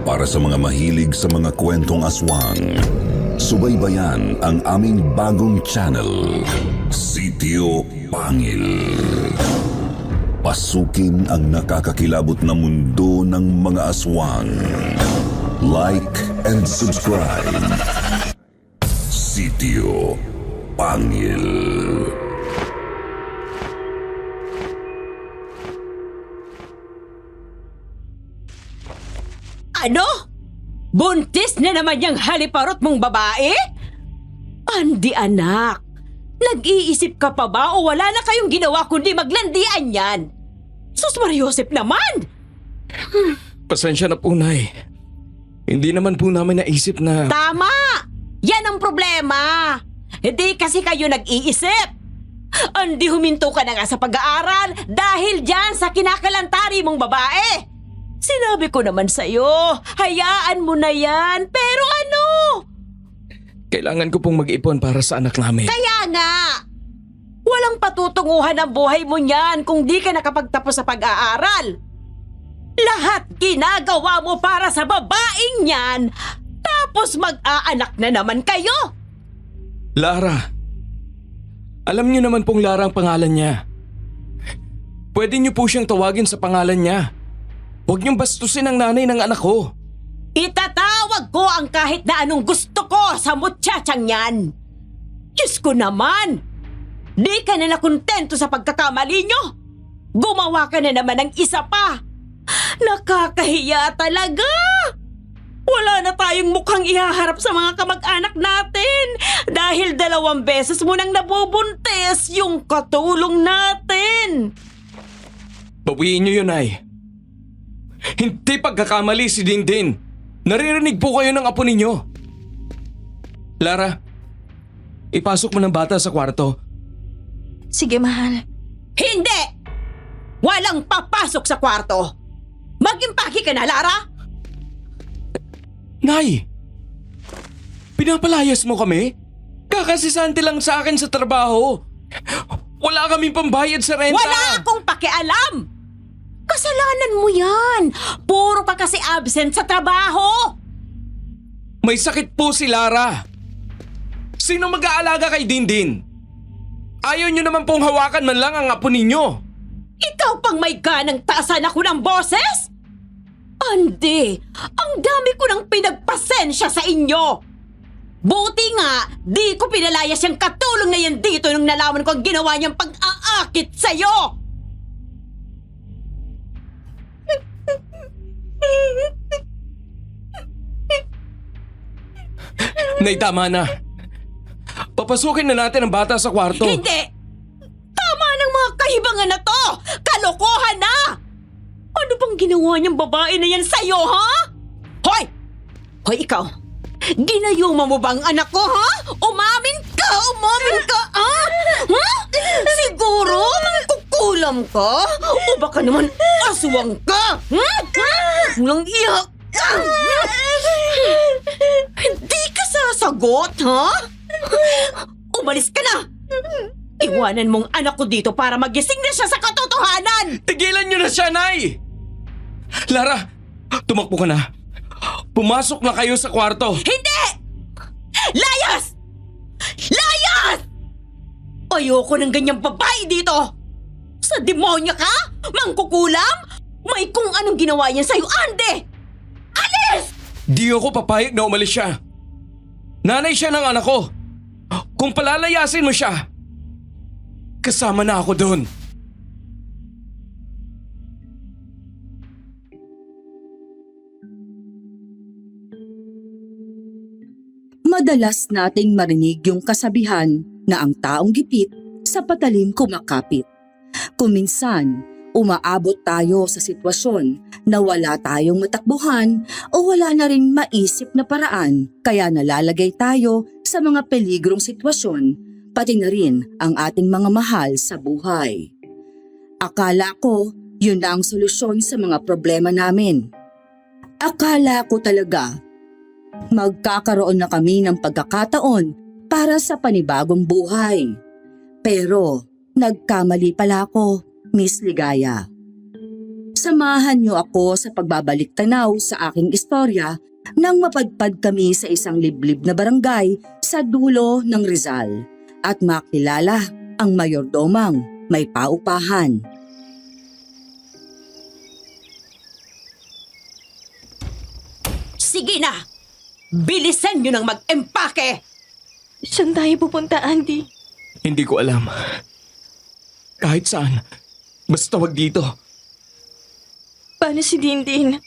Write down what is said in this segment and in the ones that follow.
Para sa mga mahilig sa mga kwentong aswang, subaybayan ang aming bagong channel, Sitio Pangil. Pasukin ang nakakakilabot na mundo ng mga aswang. Like and subscribe. Sitio Pangil. Ano? Buntis na naman yung haliparot mong babae? Andi anak, nag-iisip ka pa ba o wala na kayong ginawa kundi maglandian yan? Sus Mariosep naman! Pasensya na po, Nay. Hindi naman po namin naisip na... Tama! Yan ang problema! Hindi kasi kayo nag-iisip! Andi huminto ka na nga sa pag-aaral dahil dyan sa kinakalantari mong babae! Sinabi ko naman sa'yo, hayaan mo na yan, pero ano? Kailangan ko pong mag-ipon para sa anak namin. Kaya nga! Walang patutunguhan ang buhay mo niyan kung di ka nakapagtapos sa pag-aaral. Lahat ginagawa mo para sa babaeng yan, tapos mag-aanak na naman kayo! Lara, alam niyo naman pong Lara ang pangalan niya. Pwede niyo po siyang tawagin sa pangalan niya. Huwag niyong bastusin ang nanay ng anak ko. Itatawag ko ang kahit na anong gusto ko sa muchachang yan. Diyos ko naman! Di ka na nakontento sa pagkakamali niyo. Gumawa ka na naman ng isa pa. Nakakahiya talaga. Wala na tayong mukhang ihaharap sa mga kamag-anak natin dahil 2 beses mo nang nabubuntis yung katulong natin. Bawiin niyo yun, Nay. Hindi pagkakamali si Dindin. Naririnig po kayo ng apo ninyo. Lara, ipasok mo ng bata sa kwarto. Sige, mahal. Hindi! Walang papasok sa kwarto. Mag-impake ka na, Lara! Nay! Pinapalayas mo kami? Kakasisante lang sa akin sa trabaho. Wala kaming pambayad sa renta. Wala akong pakialam! Kasalanan mo yan! Puro ka kasi absent sa trabaho! May sakit po si Lara. Sino mag-aalaga kay Dindin? Ayaw niyo naman pong hawakan man lang ang apo ninyo. Ikaw pang may ganang taasan ako ng boses? Andi, ang dami ko nang pinagpasensya sa inyo. Buti nga, di ko pinalayas yung katulong na yan dito nung nalaman ko ang ginawa niyang pag-aakit sa'yo. Nay, tama na. Papasukin na natin ang bata sa kwarto. Hindi! Tama ng mga kahibangan na to! Kalokohan na! Ano bang ginawa niyang babae na yan sa'yo, ha? Hoy! Hoy, ikaw! Ginayuma mo bang anak ko, ha? Umamin ka! Umamin ka, ha? Siguro, kukulam ka? O baka naman aswang ka? Walang iyak ka! Hindi ka sasagot, ha? Umalis ka na! Iwanan mong anak ko dito para magising na siya sa katotohanan! Tigilan niyo na siya, Nay! Lara, tumakbo ka na. Pumasok na kayo sa kwarto. Hindi! Layas! Layas! Ayoko ng ganyang babae dito! Sa demonya ka? Mangkukulam? May kung anong ginawa yan sa'yo, Ande! Alis! Di ako papayag na umalis siya. Nanay siya ng anak ko. Kung palalayasin mo siya, kasama na ako doon. Madalas nating marinig yung kasabihan na ang taong gipit sa patalim kumakapit. Kuminsan, umaabot tayo sa sitwasyon na wala tayong matakbuhan o wala na rin maisip na paraan kaya nalalagay tayo sa mga peligrong sitwasyon pati na rin ang ating mga mahal sa buhay. Akala ko yun na ang solusyon sa mga problema namin. Akala ko talaga magkakaroon na kami ng pagkakataon para sa panibagong buhay. Pero nagkamali pala ako, Miss Ligaya. Samahan niyo ako sa pagbabalik tanaw sa aking istorya nang mapadpad kami sa isang liblib na barangay sa dulo ng Rizal at makilala ang mayordomang may paupahan. Sige na! Bilisan nyo nang mag-empake! Saan tayo pupunta, Andy? Hindi ko alam. Kahit saan. Basta wag dito. Paano si Dindin?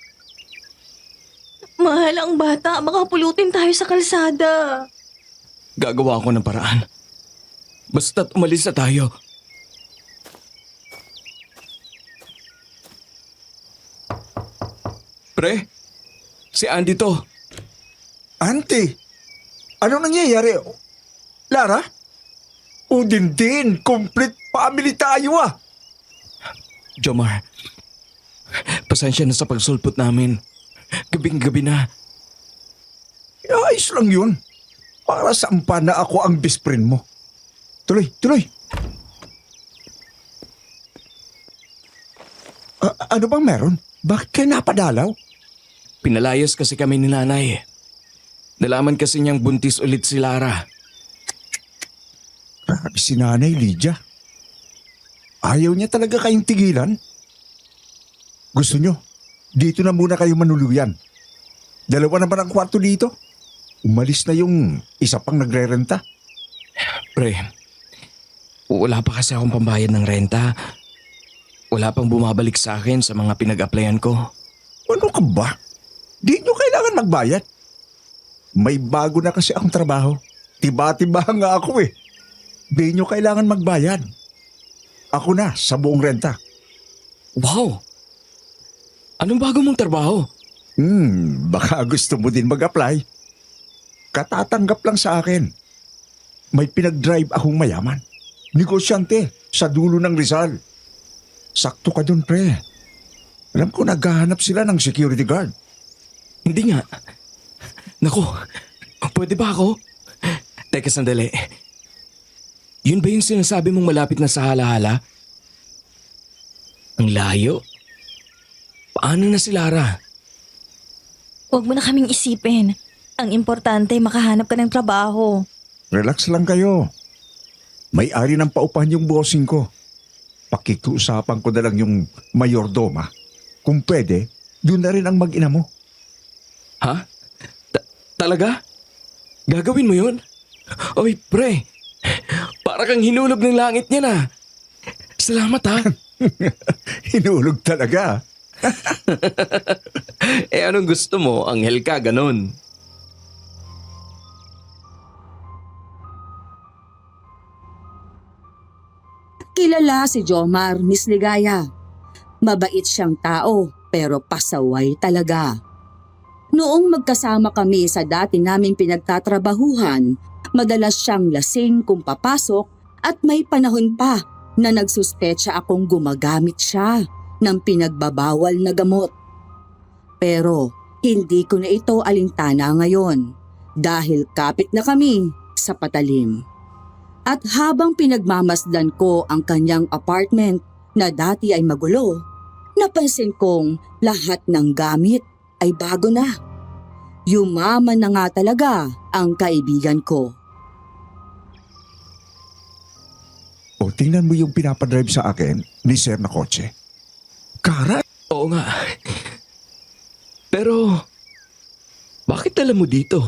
Mahal ang bata, makapulutin tayo sa kalsada. Gagawa ako ng paraan. Basta't umalis na tayo. Pre, si Andy to. Auntie, ano nangyayari? Lara? O din, complete family tayo ah. Jomar, pasensya na sa pagsulpot namin. Gabing-gabi na. Ayos lang yun. Para saan pa na ako ang best friend mo? Tuloy. Ano bang meron? Bakit kayo napadalaw? Pinalayas kasi kami ni nanay. Nalaman kasi niyang buntis ulit si Lara. Grabe si Nanay Lydia. Ayaw niya talaga kayong tigilan. Gusto nyo, dito na muna kayo manuluyan. 2 naman ang kwarto dito. Umalis na yung isa pang nagre-renta. Pre, wala pa kasi akong pambayad ng renta. Wala pang bumabalik sa akin sa mga pinag-applyan ko. Ano ka ba? Di nyo kailangan magbayad. May bago na kasi akong trabaho. Tiba-tiba nga ako eh. Di nyo kailangan magbayad. Ako na sa buong renta. Wow! Anong bago mong trabaho? Baka gusto mo din mag-apply. Katatanggap lang sa akin. May pinag-drive akong mayaman. Negosyante sa dulo ng Rizal. Sakto ka dun, pre. Alam ko naghahanap sila ng security guard. Hindi nga. Naku, pwede ba ako? Teka sandali. Yun ba yung sinasabi mong malapit na sa Hala-Hala? Ang layo. Paano na si Lara? Huwag mo na kaming isipin. Ang importante, makahanap ka ng trabaho. Relax lang kayo. May-ari ng paupahan yung bossing ko. Pakikiusapan ko na lang yung mayordoma. Kung pwede, doon na rin ang mag-ina mo. Ha? Talaga? Gagawin mo yun? Oy, pre. Para kang hinulog ng langit niya na. Salamat ha. Hinulog talaga. Anong gusto mo? Anghel ka, ganun. Kilala si Jomar, Miss Ligaya. Mabait siyang tao pero pasaway talaga. Noong magkasama kami sa dati naming pinagtatrabahuhan, madalas siyang lasing kung papasok at may panahon pa na nagsuspecha akong gumagamit siya ng pinagbabawal na gamot. Pero hindi ko na ito alintana ngayon dahil kapit na kami sa patalim. At habang pinagmamasdan ko ang kanyang apartment na dati ay magulo, napansin kong lahat ng gamit ay bago na. Yumaman na nga talaga ang kaibigan ko. O tingnan mo yung pinapadrive sa akin ni Sir na kotse. Kara, Oo nga. Pero, bakit alam mo dito?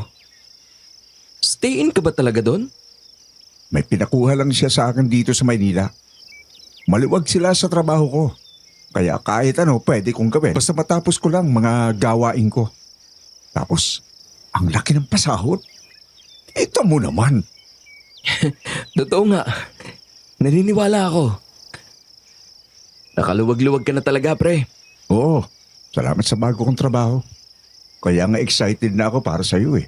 Stay in ka ba talaga doon? may pinakuha lang siya sa akin dito sa Maynila. Maliwag sila sa trabaho ko. Kaya kahit ano pwede kong gawin. Basta matapos ko lang mga gawain ko. Tapos, ang laki ng pasahod. Ito mo naman. Totoo nga. Naniniwala ako. Nakaluwag-luwag ka na talaga, pre. Oo, salamat sa bago kong trabaho. Kaya nga excited na ako para sa iyo eh.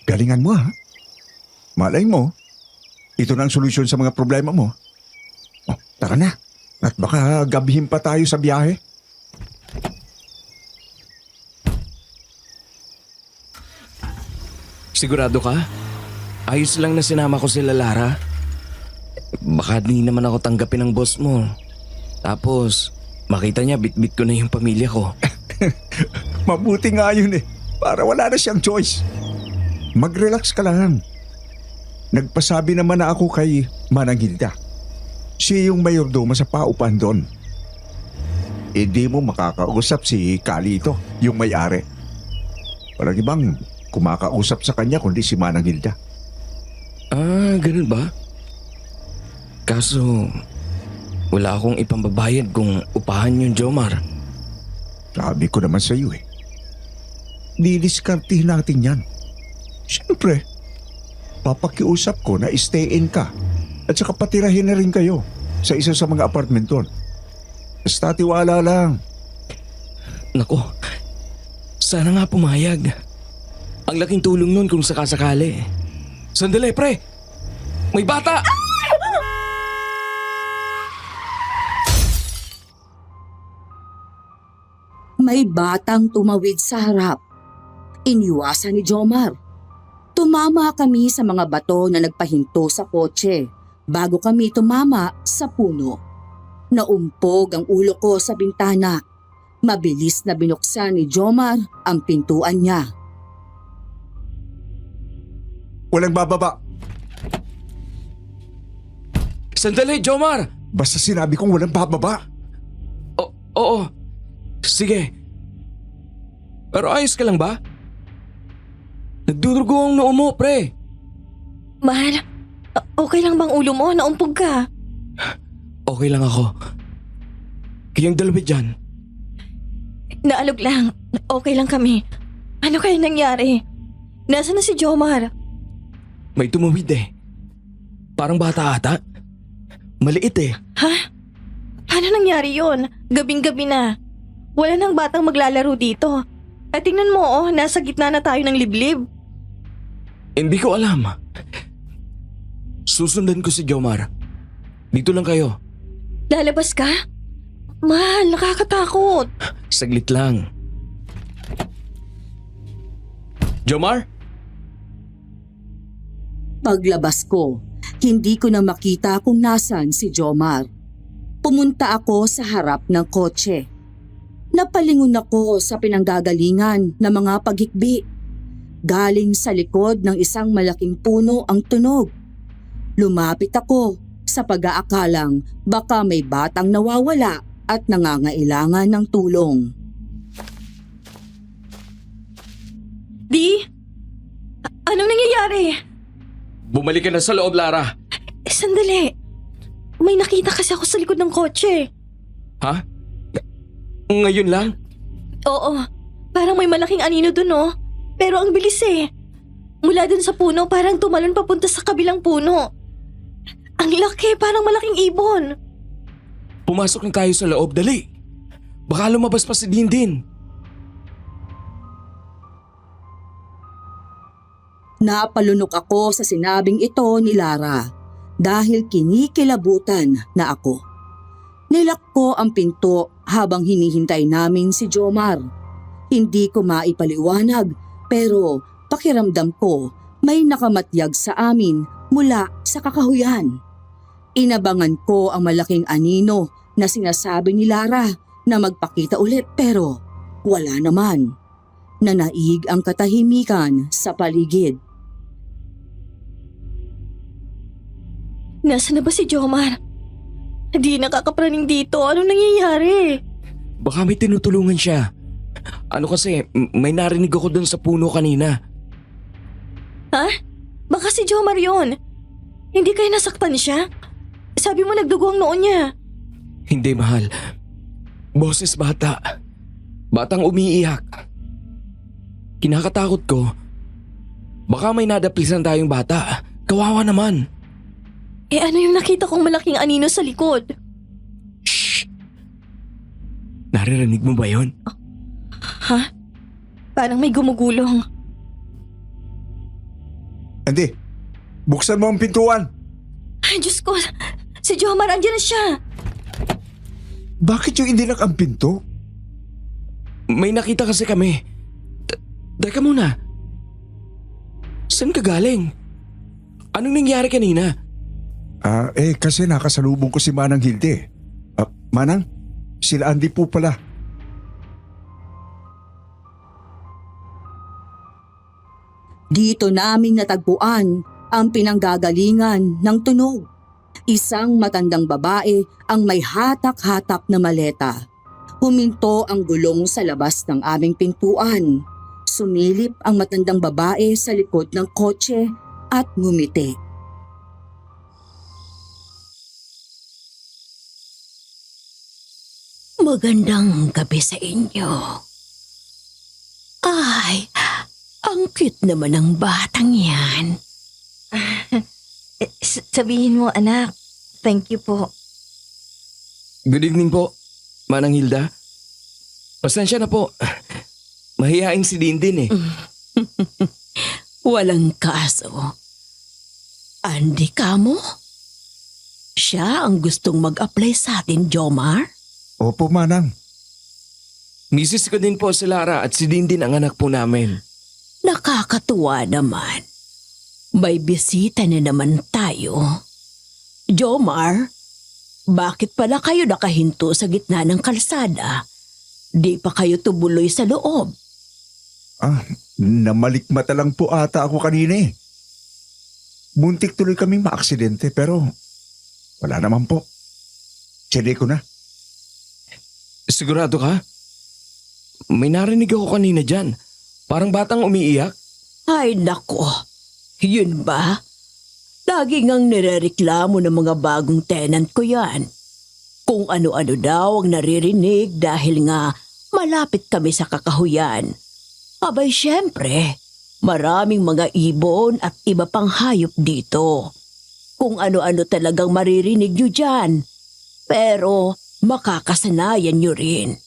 Galingan mo ha. Malay mo, ito na ang solusyon sa mga problema mo. Oh, tara na. At baka gabihin pa tayo sa biyahe. Sigurado ka? Ayos lang na sinama ko sila Lara. Baka di naman ako tanggapin ng boss mo. Tapos, makita niya bitbit ko na yung pamilya ko. Mabuti nga yun eh. Para wala na siyang choice. Mag-relax ka lang. Nagpasabi naman na ako kay Manang Hilda. Siya yung mayordoma sa paupan doon. Hindi mo makakausap si Kalito, yung may-ari. Walang ibang kumakausap sa kanya kundi si Manang Hilda. Ah, ganun ba? Kaso, wala akong ipambabayad kung upahan yung Jomar. Sabi ko naman sa iyo eh. Didiskartihin natin yan. Siyempre, papakiusap ko na stay-in ka at saka patirahin na rin kayo sa isa sa mga apartment doon. Basta tiwala lang. Nako, sana nga pumayag. Ang laking tulong nun kung sakasakali. Sandali, pre! May bata! May batang tumawid sa harap. Iniwasan ni Jomar. Tumama kami sa mga bato na nagpahinto sa kotse bago kami tumama sa puno. Naumpog ang ulo ko sa bintana. Mabilis na binuksan ni Jomar ang pintuan niya. Walang bababa. Sandali, Jomar! Basta sinabi kong walang bababa. Oo. Sige. Pero ayos ka lang ba? Nagdudugo ang noo mo, pre. Mahal, okay lang bang ulo mo? Naumpog ka. Okay lang ako. Kayong dalawa dyan. Naalog lang. Okay lang kami. Ano kaya nangyari? Nasaan na si Jomar? May tumawid eh. Parang bata ata. Maliit eh. Ha? Paano nangyari yon? Gabing-gabi na. Wala nang batang maglalaro dito. At tingnan mo, nasa gitna na tayo ng liblib. Hindi ko alam. Susundan ko si Jomar. Dito lang kayo. Lalabas ka? Mahal, nakakatakot. Saglit lang. Jomar? Paglabas ko, hindi ko na makita kung nasan si Jomar. Pumunta ako sa harap ng kotse. Napalingon ako sa pinanggagalingan ng mga paghikbi. Galing sa likod ng isang malaking puno ang tunog. Lumapit ako sa pag-aakalang baka may batang nawawala at nangangailangan ng tulong. Di? Anong nangyayari? Bumalik ka na sa loob, Lara. Sandali. May nakita kasi ako sa likod ng kotse. Ha? Ngayon lang? Oo, parang may malaking anino dun Pero ang bilis eh. Mula dun sa puno parang tumalon papunta sa kabilang puno. Ang laki, parang malaking ibon. Pumasok na tayo sa loob, dali. Baka lumabas pa si Dindin. Napalunok ako sa sinabing ito ni Lara dahil kinikilabutan na ako. Nilak ko ang pinto habang hinihintay namin si Jomar. Hindi ko maipaliwanag pero pakiramdam ko may nakamatyag sa amin mula sa kakahuyan. Inabangan ko ang malaking anino na sinasabi ni Lara na magpakita ulit pero wala naman. Nanaig ang katahimikan sa paligid. Nasaan na ba si Jomar? Hindi nakakapraning dito. Anong nangyayari? Baka may tinutulungan siya. Ano kasi, may narinig ako dun sa puno kanina. Ha? Baka si Jomar yun. Hindi kayo nasaktan siya? Sabi mo nagdugo ang noo niya. Hindi, mahal. Boses bata. Batang umiiyak. Kinakatakot ko. Baka may nadaplisan tayong bata. Kawawa naman. Ano yung nakita kong malaking anino sa likod? Shh! Naririnig mo ba yun? Ha? Parang may gumugulong. Hindi. Buksan mo ang pintuan. Ay, Diyos ko. Si Jomar, andyan na siya. Bakit yung indilak ang pinto? May nakita kasi kami. Teka muna. Saan ka galing? Anong nangyari kanina? Kasi nakasalubong ko si Manang Hilde. Manang, Sila Andy po pala. Dito namin natagpuan ang pinanggagalingan ng tunog. Isang matandang babae ang may hatak-hatak na maleta. Huminto ang gulong sa labas ng aming pintuan. Sumilip ang matandang babae sa likod ng kotse at ngumiti. Magandang gabi sa inyo. Ay, ang cute naman ng batang yan. Sabihin mo, anak. Thank you po. Good evening po, Manang Hilda. Pasensya na po. Mahihain si Dindin eh. Walang kaso. Andy ka mo? Siya ang gustong mag-apply sa atin, Jomar? Opo, Manang. Misis ko din po si Lara at si Dindin ang anak po namin. Nakakatuwa naman. May bisita na naman tayo. Jomar, bakit pala kayo nakahinto sa gitna ng kalsada? Di pa kayo tumuloy sa loob. Namalikmata lang po ata ako kanina eh. Muntik tuloy kaming maaksidente pero wala naman po. Tsili ko na. Sigurado ka? May narinig ako kanina dyan. Parang batang umiiyak. Ay nako, yun ba? Lagi ngang nirereklamo ng mga bagong tenant ko yan. Kung ano-ano daw ang naririnig dahil nga malapit kami sa kakahuyan. Abay syempre, maraming mga ibon at iba pang hayop dito. Kung ano-ano talagang maririnig nyo dyan. Pero makakasanayan nyo rin.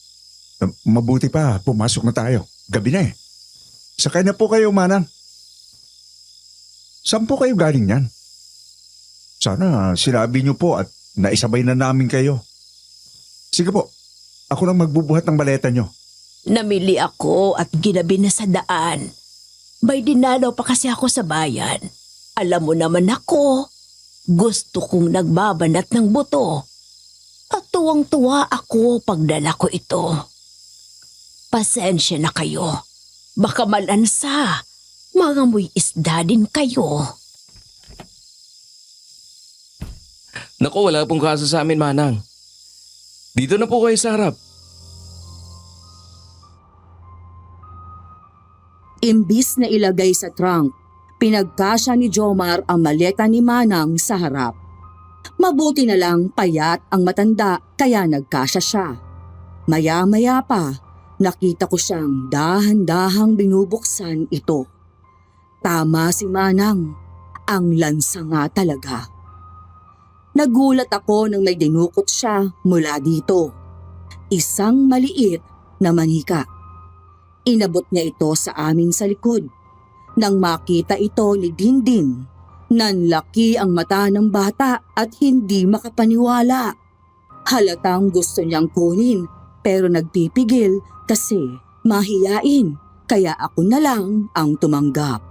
Mabuti pa, pumasok na tayo. Gabi na eh. Sakay na po kayo, Manang. Saan po kayo galing yan? Sana sinabi niyo po at naisabay na namin kayo. Sige po, ako nang magbubuhat ng maleta niyo. Namili ako at ginabi na sa daan. May dinalaw pa kasi ako sa bayan. Alam mo naman ako, gusto kong nagbabanat ng buto. At tuwang-tuwa ako pagdala ko ito. Pasensya na kayo. Baka malansa. Mangamoy isda din kayo. Naku, wala pong kaso sa amin, Manang. Dito na po kayo sa harap. Imbis na ilagay sa trunk, pinagkasya ni Jomar ang maleta ni Manang sa harap. Mabuti na lang payat ang matanda kaya nagkasya siya. Maya-maya pa, nakita ko siyang dahan-dahang binubuksan ito. Tama si Manang, ang lansa nga talaga. Nagulat ako nang may dinukot siya mula dito. Isang maliit na manika. Inabot niya ito sa amin sa likod. Nang makita ito ni Dindin, nanlaki ang mata ng bata at hindi makapaniwala. Halatang gusto niyang kunin pero nagpipigil kasi mahiyain kaya ako na lang ang tumanggap.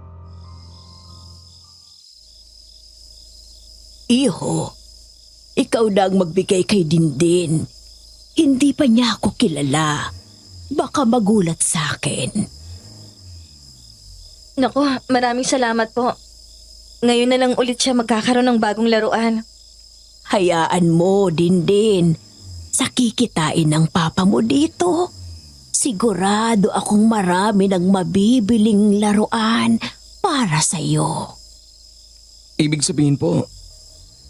Iho, ikaw na ang magbigay kay Dindin. Hindi pa niya ako kilala. Baka magulat sa akin. Naku, maraming salamat po. Ngayon na lang ulit siya magkakaroon ng bagong laruan. Hayaan mo, Dindin. Sa kikitain ng papa mo dito. Sigurado akong marami ng mabibiling laruan para sa'yo. Ibig sabihin po,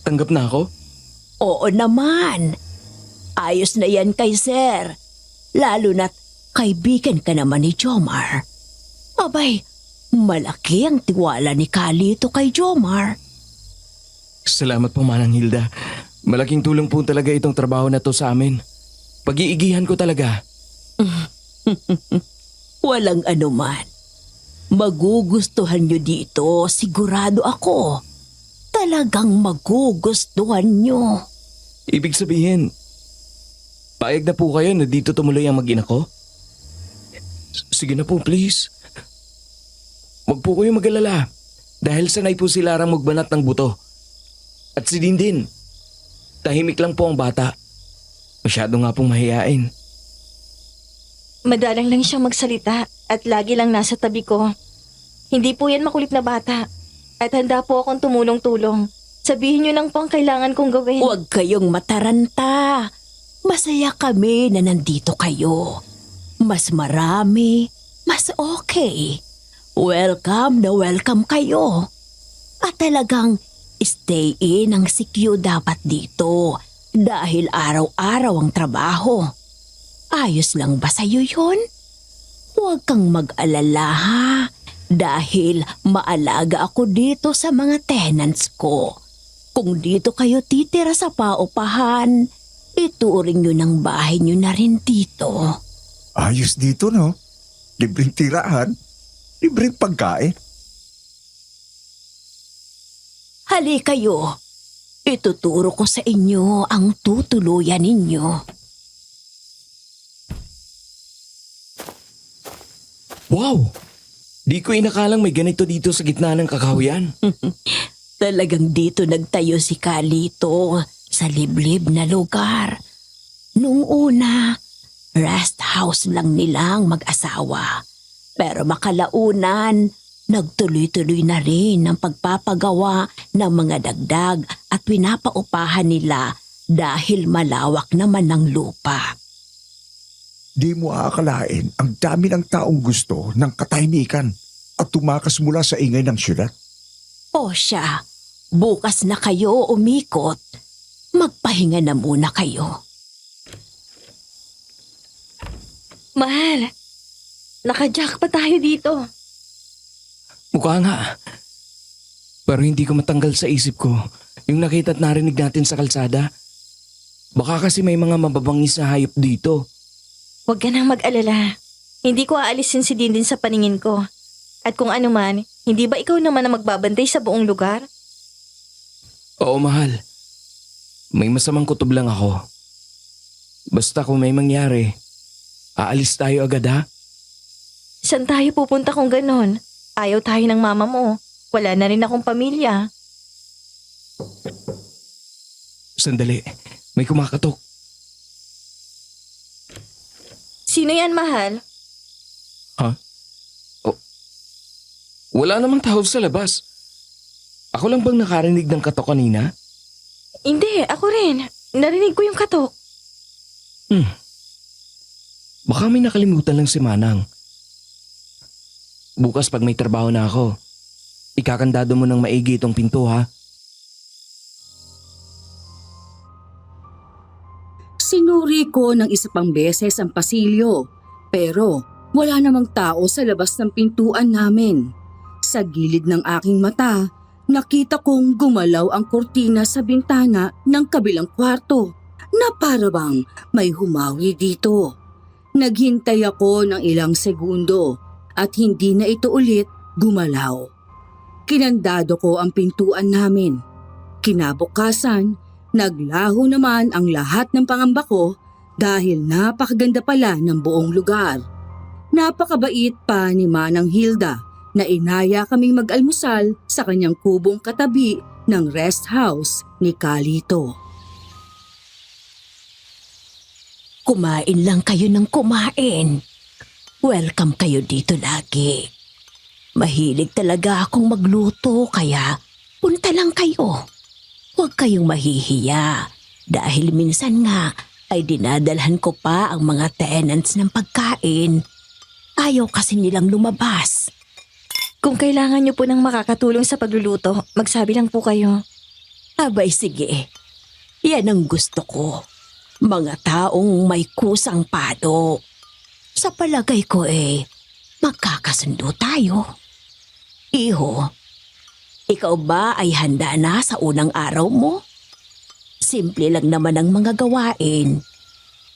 tanggap na ako? Oo naman. Ayos na yan kay Sir. Lalo na't kaibigan ka naman ni Jomar. Abay, malaki ang tiwala ni Kalito kay Jomar. Salamat po, Manang Hilda. Malaking tulong po talaga itong trabaho na to sa amin. Pag-iigihan ko talaga. Walang anuman. Magugustuhan nyo dito, sigurado ako. Talagang magugustuhan nyo. Ibig sabihin, paeg na po kayo na dito tumuloy ang mag-ina ko? Sige na po, please. Huwag po kayo mag-alala dahil sanay po si Larang magbanat ng buto. At si Dindin, tahimik lang po ang bata. Masyado nga pong mahiyain. Madalang lang siyang magsalita at lagi lang nasa tabi ko. Hindi po yan makulit na bata. At handa po akong tumulong-tulong. Sabihin niyo lang po ang kailangan kong gawin. Huwag kayong mataranta. Masaya kami na nandito kayo. Mas marami, mas okay. Welcome na welcome kayo. At talagang stay in ang CQ dapat dito dahil araw-araw ang trabaho. Ayos lang ba sa'yo yun? Huwag kang mag-alala ha dahil maalaga ako dito sa mga tenants ko. Kung dito kayo titira sa paupahan, ituring nyo ng bahay nyo na rin dito. Ayos dito, no? Libreng tirahan, libreng pagkain. Hali kayo, ituturo ko sa inyo ang tutuluyan ninyo. Wow! Di ko inakalang may ganito dito sa gitna ng kakahuyan. Talagang dito nagtayo si Kalito sa liblib na lugar. Noong una, rest house lang nilang mag-asawa. Pero makalaunan, nagtuloy-tuloy na rin ang pagpapagawa ng mga dagdag at pinapaupahan nila dahil malawak naman ng lupa. Di mo aakalain ang dami ng taong gusto ng katahimikan at tumakas mula sa ingay ng syudad. O siya, bukas na kayo umikot. Magpahinga na muna kayo. Mahal, nakajack pa tayo dito. Mukha nga. Pero hindi ko matanggal sa isip ko yung nakita at narinig natin sa kalsada. Baka kasi may mga mababangis na hayop dito. Huwag ka nang mag-alala. Hindi ko aalisin si Dindin sa paningin ko. At kung ano man, hindi ba ikaw naman ang magbabantay sa buong lugar? Oo, mahal. May masamang kutob lang ako. Basta kung may mangyari, aalis tayo agad ha? Saan tayo pupunta kung ganon? Ayaw tayo ng mama mo. Wala na rin akong pamilya. Sandali, may kumakatok. Sino yan, mahal? Ha? Oh, wala namang tao sa labas. Ako lang bang nakarinig ng katok kanina? Hindi, ako rin. Narinig ko yung katok. Baka may nakalimutan lang si Manang. Bukas pag may trabaho na ako, ikakandado mo ng maigi itong pinto ha? Sinuri ko ng isa pang beses ang pasilyo, pero wala namang tao sa labas ng pintuan namin. Sa gilid ng aking mata, nakita kong gumalaw ang kortina sa bintana ng kabilang kwarto na para bang may humawi dito. Naghintay ako ng ilang segundo at hindi na ito ulit gumalaw. Kinandado ko ang pintuan namin. Kinabukasan, naglaho naman ang lahat ng pangamba ko dahil napakaganda pala ng buong lugar. Napakabait pa ni Manang Hilda na inaya kaming mag-almusal sa kanyang kubong katabi ng rest house ni Kalito. Kumain lang kayo ng kumain. Welcome kayo dito lagi. Mahilig talaga akong magluto kaya punta lang kayo. Huwag kayong mahihiya dahil minsan nga ay dinadalhan ko pa ang mga tenants ng pagkain. Ayaw kasi nilang lumabas. Kung kailangan niyo po ng makakatulong sa pagluluto, magsabi lang po kayo. Abay sige, yan ang gusto ko. Mga taong may kusang pado. Sa palagay ko magkakasundo tayo. Iho, ikaw ba ay handa na sa unang araw mo? Simple lang naman ang mga gawain.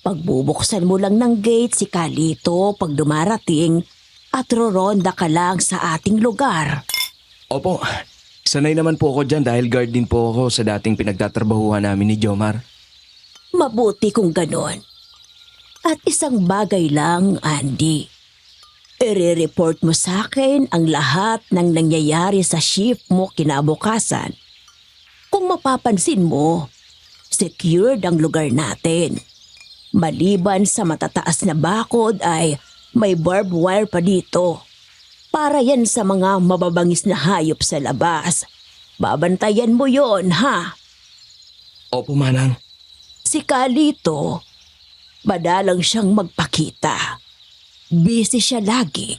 Pagbubuksan mo lang ng gate si Kalito pag dumarating at roronda ka lang sa ating lugar. Opo, sanay naman po ako dyan dahil guard din po ako sa dating pinagtatrabahuhan namin ni Jomar. Mabuti kung ganon. At isang bagay lang, Andy. I-report mo sa akin ang lahat ng nangyayari sa shift mo kinabukasan. Kung mapapansin mo, secured ang lugar natin. Maliban sa matataas na bakod ay may barbed wire pa dito. Para yan sa mga mababangis na hayop sa labas. Babantayan mo yon, ha? Opo, Manang. Si Kalito, madalang siyang magpakita. Busy siya lagi.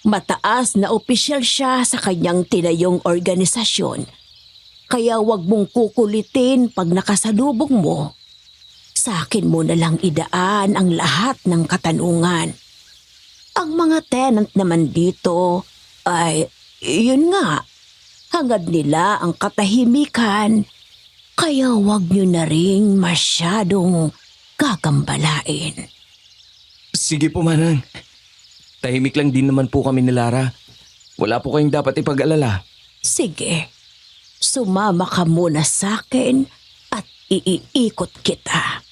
Mataas na opisyal siya sa kanyang tinayong organisasyon. Kaya wag mong kukulitin pag nakasalubong mo. Sa akin mo na lang idaan ang lahat ng katanungan. Ang mga tenant naman dito ay, yun nga, hangad nila ang katahimikan. Kaya wag nyo na ring masyadong gagambalain. Sige po, Manang. Tahimik lang din naman po kami ni Lara. Wala po kayong dapat ipag-alala. Sige, sumama ka muna sa akin at iikot kita.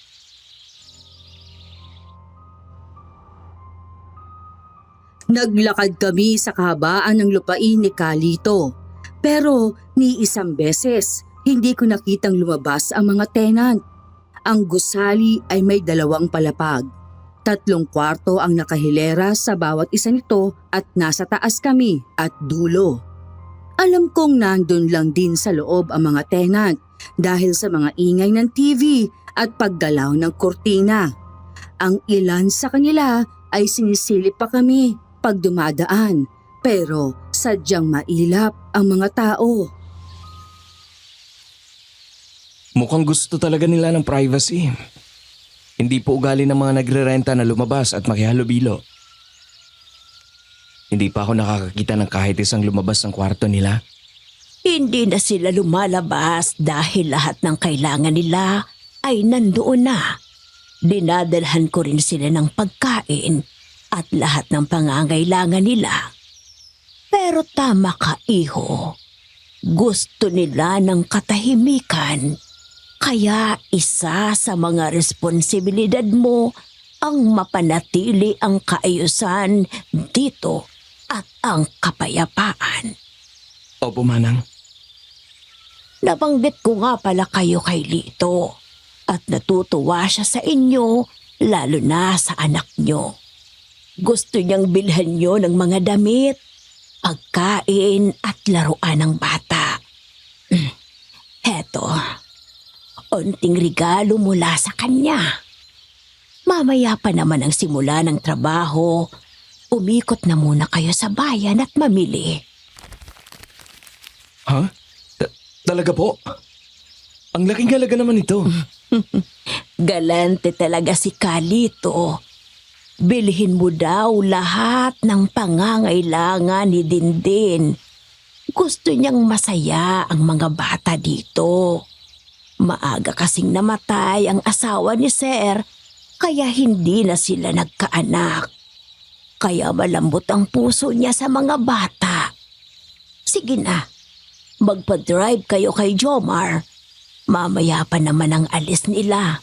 Naglakad kami sa kahabaan ng lupain ni Kalito. Pero ni isang beses, hindi ko nakitang lumabas ang mga tenant. Ang gusali ay may 2 palapag. 3 kwarto ang nakahilera sa bawat isa nito at nasa taas kami at dulo. Alam kong nandun lang din sa loob ang mga tenant dahil sa mga ingay ng TV at paggalaw ng kurtina. Ang ilan sa kanila ay sinisilip pa kami pag dumadaan pero sadyang mailap ang mga tao. Mukhang gusto talaga nila ng privacy. Hindi po ugali ng mga nagre-renta na lumabas at makihalubilo. Hindi pa ako nakakakita ng kahit isang lumabas ng kwarto nila. Hindi na sila lumalabas dahil lahat ng kailangan nila ay nandoon na. Dinadalhan ko rin sila ng pagkain at lahat ng pangangailangan nila. Pero tama ka, iho. Gusto nila ng katahimikan. Kaya isa sa mga responsibilidad mo ang mapanatili ang kaayusan dito at ang kapayapaan. Opo, Manang. Nabanggit ko nga pala kayo kay Lito at natutuwa siya sa inyo lalo na sa anak nyo. Gusto niyang bilhan nyo ng mga damit, pagkain at laruan ng bata. Heto. Onting regalo mula sa kanya. Mamaya pa naman ang simula ng trabaho. Umikot na muna kayo sa bayan at mamili. Ha? Talaga po? Ang laking halaga naman ito. Galante talaga si Kalito. Bilhin mo daw lahat ng pangangailangan ni Dindin. Gusto niyang masaya ang mga bata dito. Maaga kasing namatay ang asawa ni Sir, kaya hindi na sila nagkaanak. Kaya malambot ang puso niya sa mga bata. Sige na, magpa-drive kayo kay Jomar. Mamaya pa naman ang alis nila.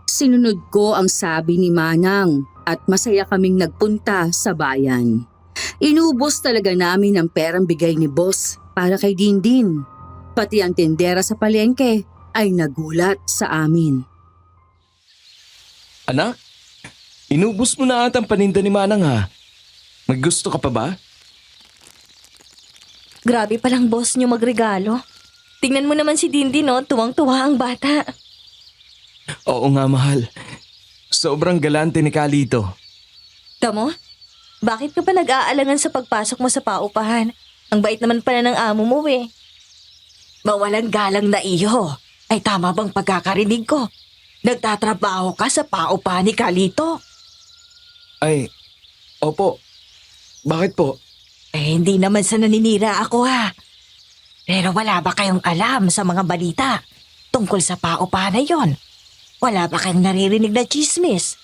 Sinunod ko ang sabi ni Manang at masaya kaming nagpunta sa bayan. Inubos talaga namin ang perang bigay ni boss para kay Dindin. Pati ang tindera sa palengke ay nagulat sa amin. Anak, inubos mo na ata ang paninda ni Manang ha. May gusto ka pa ba? Grabe palang boss niyo magregalo. Tingnan mo naman si Dindin, no? Tuwang-tuwa ang bata. Oo nga, mahal. Sobrang galante ni Kalito. Tamo? Bakit ka pa nag-aalangan sa pagpasok mo sa paupahan? Ang bait naman pala ng amo mo eh. Mawalang galang na iyo. Ay tama bang pagkakarinig ko? Nagtatrabaho ka sa paupahan ni Kalito? Ay, opo. Bakit po? Eh, hindi naman sa naninira ako ha. Pero wala ba kayong alam sa mga balita tungkol sa paupahan na yon? Wala ba kayong naririnig na chismis?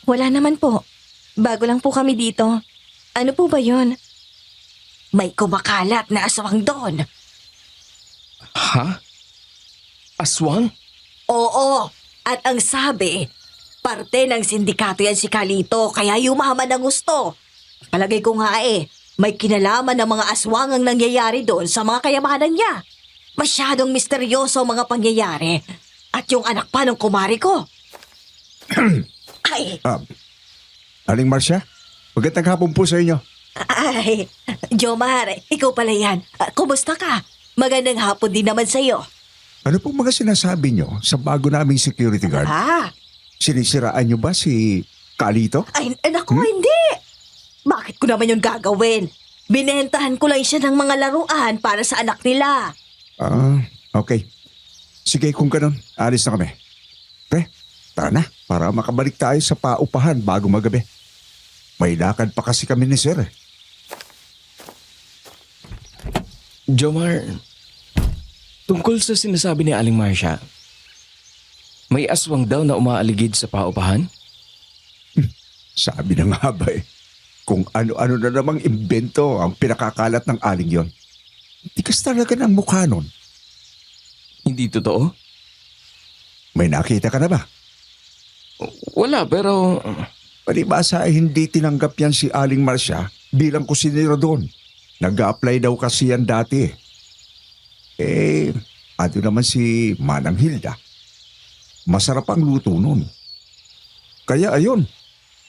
Wala naman po. Bago lang po kami dito. Ano po ba yon? May kumakalat na aswang doon. Ha? Aswang? Oo, at ang sabi, parte ng sindikato yan si Kalito kaya yumaman ng gusto. Palagay ko nga may kinalaman ng mga aswang ang nangyayari doon sa mga kayamanan niya. Masyadong misteryoso ang mga pangyayari. At yung anak pa ng kumari ko. Ay, Aling Marcia, magandang hapon po sa inyo. ay, Jomar, ikaw pala yan. Kumusta ka? Magandang hapon din naman sa'yo. Ano pong mga sinasabi nyo sa bago naming security guard? Sinisiraan nyo ba si Kalito? Ay, naku, hindi. Bakit ko naman yung gagawin? Binentahan ko lang siya ng mga laruan para sa anak nila. Okay. Sige, kung ganun, alis na kami. Pre, tara na, para makabalik tayo sa paupahan bago magabi. May lakad pa kasi kami ni Sir. Jomar, tungkol sa sinasabi ni Aling Marcia, may aswang daw na umaaligid sa paupahan? Sabi na nga ba kung ano-ano na namang imbento ang pinakakalat ng aling yon. Tikas talaga ng mukha nun. Hindi totoo? May nakita ka na ba? Wala, pero Palibasa ay hindi tinanggap yan si Aling Marcia bilang kusinero doon. Nag-a-apply daw kasi yan dati. Ano naman si Manang Hilda. Masarap ang luto nun. Kaya ayun,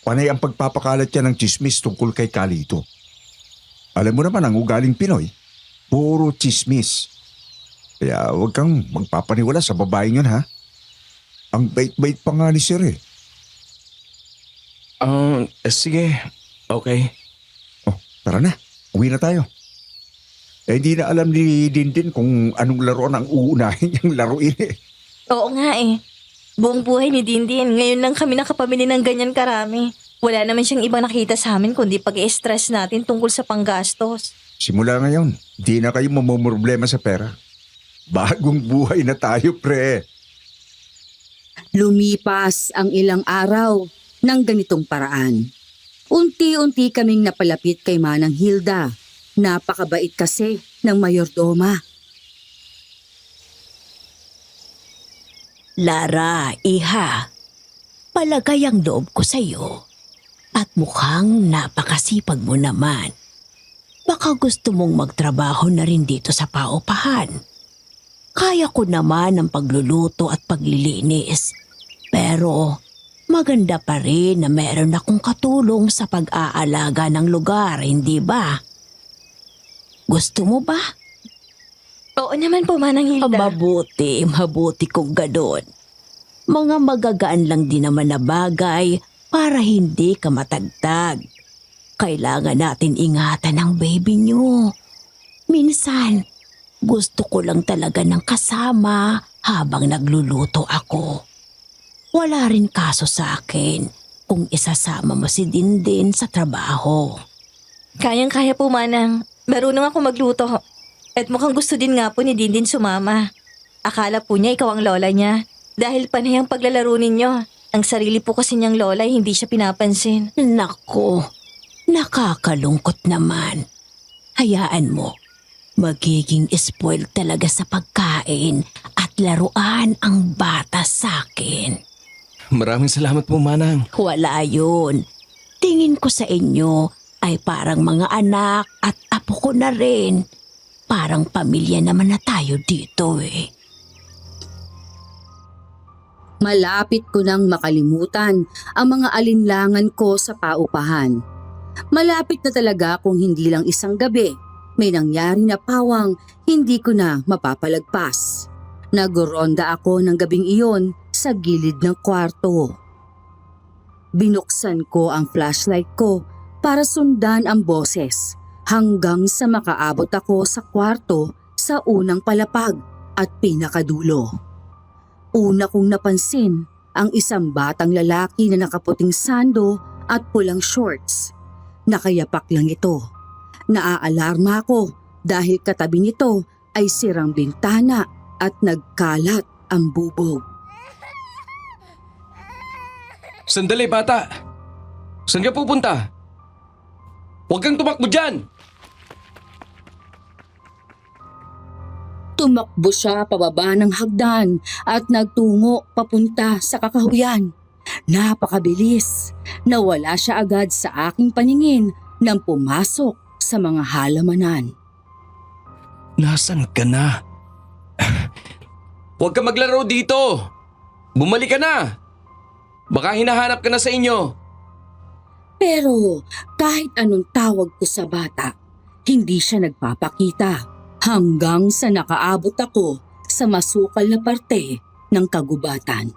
panay ang pagpapakalat niya ng chismis tungkol kay Kalito. Alam mo naman ang ugaling Pinoy, puro chismis. Kaya huwag kang magpapaniwala sa babaeng yun, ha? Ang bait-bait pa nga ni Sir eh. sige, okay. Oh, tara na. Uwi na tayo. Hindi na alam ni Dindin kung anong laro ang uunahin niyang laruin eh. Oo nga eh. Buong buhay ni Dindin, ngayon lang kami nakapamili ng ganyan karami. Wala naman siyang ibang nakita sa amin kundi pag-i-stress natin tungkol sa panggastos. Simula ngayon, di na kayo mamumroblema sa pera. Bagong buhay na tayo, pre. Lumipas ang ilang araw ng ganitong paraan. Unti-unti kaming napalapit kay Manang Hilda. Napakabait kasi ng mayordoma. Lara, iha, palagay ang loob ko sa'yo. At mukhang napakasipag mo naman. Baka gusto mong magtrabaho na rin dito sa paupahan. Kaya ko naman ang pagluluto at paglilinis. Pero maganda pa rin na meron akong katulong sa pag-aalaga ng lugar, hindi ba? Gusto mo ba? Oo naman po, Manang Hilda. Mabuti kung ganon. Mga magagaan lang din naman na bagay para hindi ka matagtag. Kailangan natin ingatan ang baby niyo. Minsan, gusto ko lang talaga ng kasama habang nagluluto ako. Wala rin kaso sa akin kung isasama mo si Dindin sa trabaho. Kayang-kaya po, Manang. Marunong ako magluto. At mukhang gusto din nga po ni Dindin sumama. Akala po niya ikaw ang lola niya. Dahil panay ang paglalaro ninyo. Ang sarili po kasi niyang lola ay hindi siya pinapansin. Nako, nakakalungkot naman. Hayaan mo, magiging spoiled talaga sa pagkain at laruan ang bata sa akin. Maraming salamat po, Manang. Wala yun. Tingin ko sa inyo ay parang mga anak at apo ko na rin. Parang pamilya naman na tayo dito eh. Malapit ko nang makalimutan ang mga alinlangan ko sa paupahan. Malapit na talaga kung hindi lang isang gabi, may nangyari na pawang hindi ko na mapapalagpas. Nagoronda ako ng gabing iyon sa gilid ng kwarto. Binuksan ko ang flashlight ko para sundan ang boses hanggang sa makaabot ako sa kwarto sa unang palapag at pinakadulo. Una kong napansin ang isang batang lalaki na nakaputing sando at pulang shorts. Nakayapak lang ito. Naaalarma ako dahil katabi nito ay sirang bintana at nagkalat ang bubog. Sandali, bata. Saan ka pupunta? Huwag kang tumakbo dyan! Tumakbo siya pababa ng hagdan at nagtungo papunta sa kakahuyan. Napakabilis. Nawala siya agad sa aking paningin nang pumasok sa mga halamanan. Nasaan ka na? Huwag ka maglaro dito. Bumalik ka na. Baka hinahanap ka na sa inyo. Pero kahit anong tawag ko sa bata, hindi siya nagpapakita hanggang sa nakaabot ako sa masukal na parte ng kagubatan.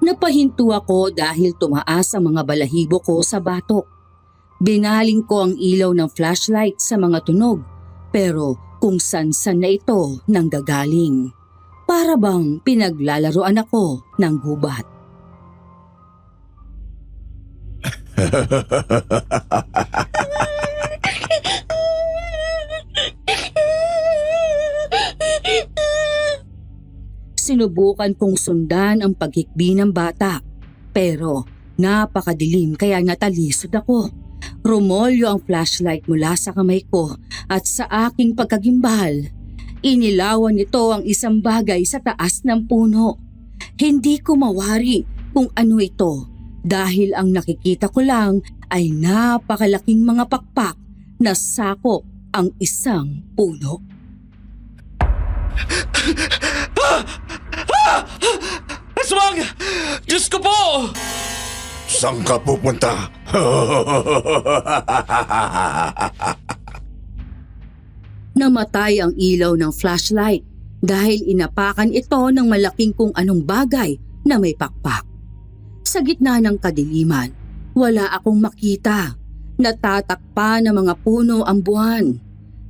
Napahinto ako dahil tumaas ang mga balahibo ko sa batok. Binaling ko ang ilaw ng flashlight sa mga tunog, pero kung san-san na ito nanggagaling. Para bang pinaglalaroan ako ng gubat. Sinubukan kong sundan ang paghikbi ng bata, pero napakadilim kaya natalisod ako. Rumolyo ang flashlight mula sa kamay ko at sa aking pagkagimbal. Inilawan nito ang isang bagay sa taas ng puno. Hindi ko mawari kung ano ito dahil ang nakikita ko lang ay napakalaking mga pakpak na sakop ang isang puno. Aswang! Diyos ko po! Saan ka pupunta? Namatay ang ilaw ng flashlight dahil inapakan ito ng malaking kung anong bagay na may pakpak. Sa gitna ng kadiliman, wala akong makita. Natatakpan ng mga puno ang buwan.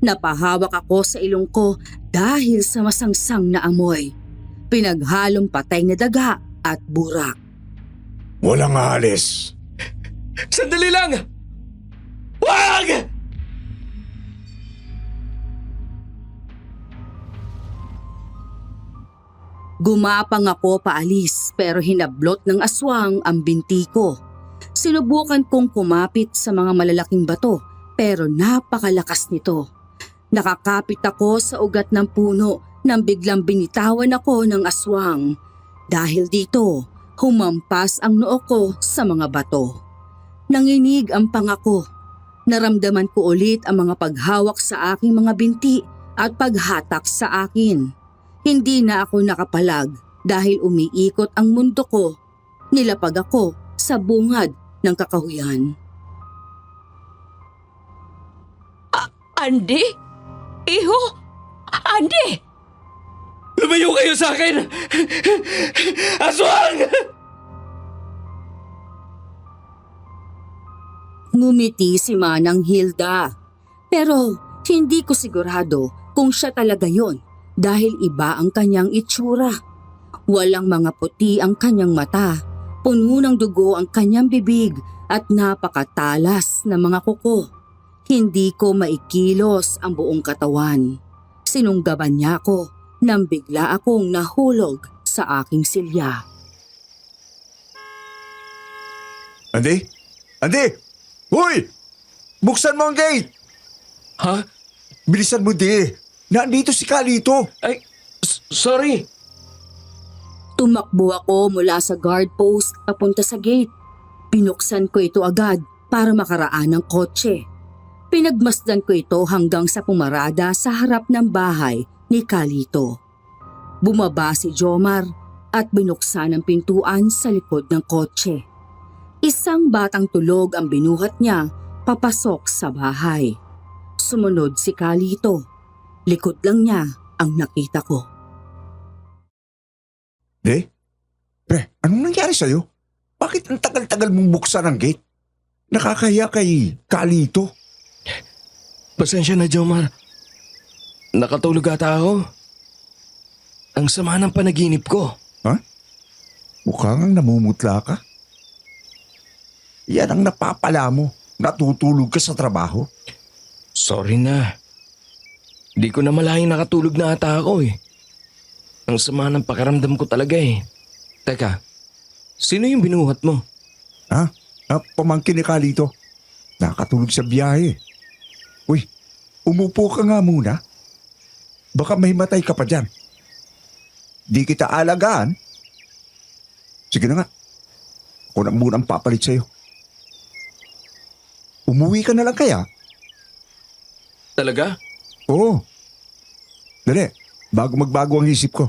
Napahawak ako sa ilong ko dahil sa masangsang na amoy. Pinaghalong patay na daga at burak. Walang alis. Sandali lang! Wag! Gumapang ako paalis pero hinablot ng aswang ang binti ko. Sinubukan kong kumapit sa mga malalaking bato pero napakalakas nito. Nakakapit ako sa ugat ng puno nang biglang binitawan ako ng aswang. Dahil dito, humampas ang noo ko sa mga bato. Nanginig ang pangako. Naramdaman ko ulit ang mga paghawak sa aking mga binti at paghatak sa akin. Hindi na ako nakapalag dahil umiikot ang mundo ko. Nilapag ako sa bungad ng kakahuyan. Andy? Iho? Andy! Lumayo kayo sa akin! Aswang! Ngumiti si Manang Hilda. Pero hindi ko sigurado kung siya talaga yon dahil iba ang kanyang itsura. Walang mga puti ang kanyang mata, puno ng dugo ang kanyang bibig at napakatalas na mga kuko. Hindi ko maikilos ang buong katawan. Sinunggaban niya ako nang bigla akong nahulog sa aking silya. Andy? Andy! Hoy! Buksan mo ang gate! Ha? Bilisan mo, di. Nandito si Kalito. Ay, sorry. Tumakbo ako mula sa guard post papunta sa gate. Pinuksan ko ito agad para makaraan ng kotse. Pinagmasdan ko ito hanggang sa pumarada sa harap ng bahay ni Kalito. Bumaba si Jomar at binuksan ang pintuan sa likod ng kotse. Isang batang tulog ang binuhat niya papasok sa bahay. Sumunod si Kalito. Likod lang niya ang nakita ko. Di? Pre, anong nangyari sa'yo? Bakit ang tagal-tagal mong buksan ang gate? Nakakahiya kay Kalito. Pasensya na, Jomar. Nakatulog ata ako. Ang sama ng panaginip ko. Ha? Mukhang namumutla ka. Yan ang napapala mo. Natutulog ka sa trabaho. Sorry na. Di ko na malayang nakatulog na ata ako eh. Ang sama ng pakiramdam ko talaga eh. Teka, sino yung binuhat mo? Ha? Pamangkin ni Kalito. Nakatulog sa biyahe. Uy, umupo ka nga muna. Baka may matay ka pa dyan. Di kita alagaan. Sige na nga. Ako na munang papalit sa'yo. Umuwi ka na lang kaya? Talaga? Oo. Dali, bago magbago ang isip ko.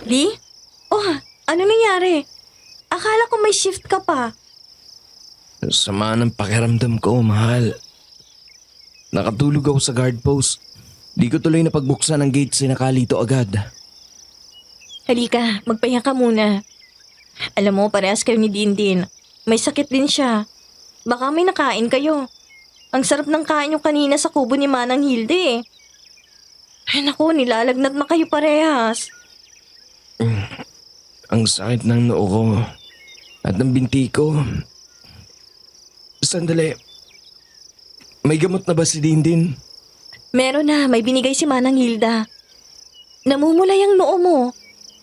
Lee? Oh, ano nangyari? Akala ko may shift ka pa. Sama ng pakiramdam ko, mahal. Nakatulog ako sa guard post. Di ko tuloy na pagbuksan ng gate, sinakali ito agad. Halika, magpahinga ka muna. Alam mo, parehas kayo ni Dindin. May sakit din siya. Baka may nakain kayo. Ang sarap ng kain yung kanina sa kubo ni Manang Hilde eh. Ay naku, nilalagnat na kayo parehas. Ang sakit ng noo ko at ng binti ko. Sandali. May gamot na ba si Dindin? Meron na, may binigay si Manang Hilda. Namumulay ang noo mo.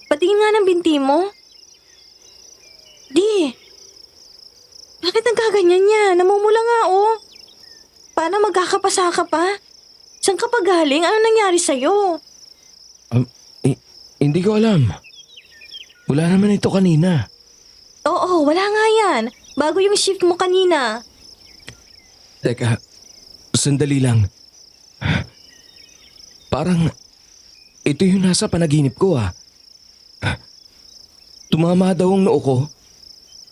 Patingin nga ng binti mo. Di. Bakit nagkaganyan niya? Namumula nga oh. Paano magkakapasa ka pa? Saan ka pa galing? Ano nangyari sa'yo? Hindi ko alam. Wala naman ito kanina. Oo, wala nga yan. Bago yung shift mo kanina. Teka, sandali lang. Parang ito yung nasa panaginip ko ah. Tumama daw ang noo ko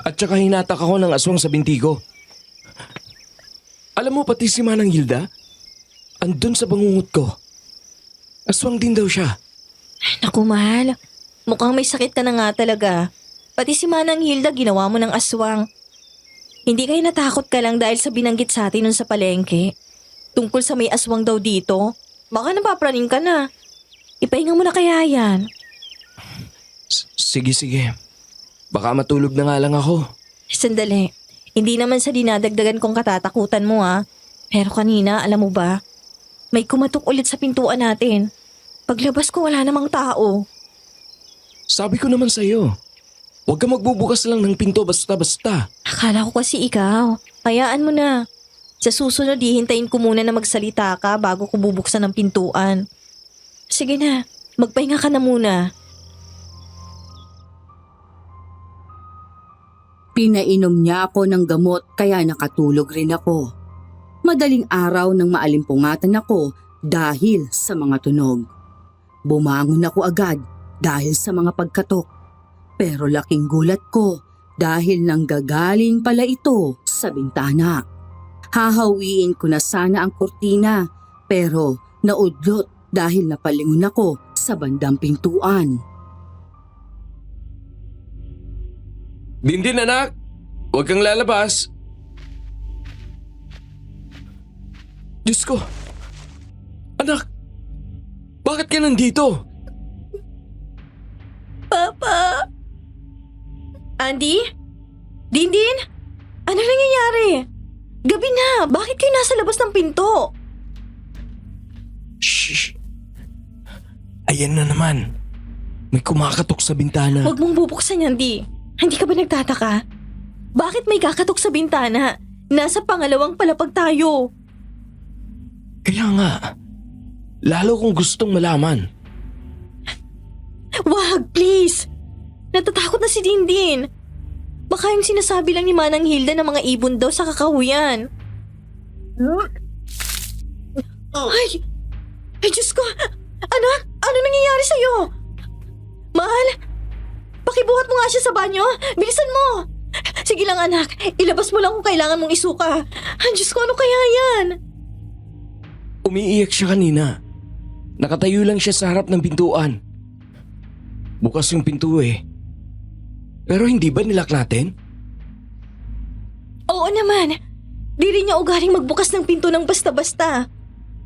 at saka hinatak ako ng aswang sa binti ko. Alam mo pati si Manang Hilda, andun sa bangungot ko. Aswang din daw siya. Naku mahal, mukhang may sakit ka na nga talaga. Pati si Manang Hilda ginawa mo ng aswang. Hindi kayo natakot ka lang dahil sa binanggit sa atin nun sa palengke? Tungkol sa may aswang daw dito? Baka napapraning ka na. Ipahinga mo na kaya yan. Sige. Baka matulog na nga lang ako. Sandali, hindi naman sa dinadagdagan kong katatakutan mo ha. Pero kanina, alam mo ba? May kumatok ulit sa pintuan natin. Paglabas ko wala namang tao. Sabi ko naman sa'yo, huwag ka magbubukas lang ng pinto basta-basta. Akala ko kasi ikaw. Hayaan mo na. Sa susunod, hihintayin ko muna na magsalita ka bago ko bubuksan ng pintuan. Sige na, magpahinga ka na muna. Pinainom niya ako ng gamot kaya nakatulog rin ako. Madaling araw nang maalimpungatan ako dahil sa mga tunog. Bumangon ako agad dahil sa mga pagkatok. Pero laking gulat ko dahil nanggagaling pala ito sa bintana. Hahawiin ko na sana ang kurtina pero naudlot dahil napalingon ako sa bandang pintuan. Dindin anak, huwag kang lalabas. Diyos ko, anak, bakit ka nandito? Papa! Andy? Dindin? Ano nangyayari? Gabi na, bakit kayo nasa labas ng pinto? Shh! Ayan na naman. May kumakatok sa bintana. Huwag mong bubuksan yan, Di. Hindi ka ba nagtataka? Bakit may kakatok sa bintana? Nasa pangalawang palapag tayo. Kaya nga, lalo kong gustong malaman. Wag, please! Natatakot na si Dindin. Baka yung sinasabi lang ni Manang Hilda ng mga ibon daw sa kakahuyan. Ay! Ay, Diyos ko! Anak, ano nangyayari sa'yo? Mahal, pakibuhat mo nga siya sa banyo. Bilisan mo! Sige lang anak, ilabas mo lang kung kailangan mong isuka. Ay, Diyos ko, ano kaya yan? Umiiyak siya kanina. Nakatayo lang siya sa harap ng pintuan. Bukas yung pinto eh. Pero hindi ba nilak natin? Oo naman. Di rin niya ugaling magbukas ng pinto ng basta-basta.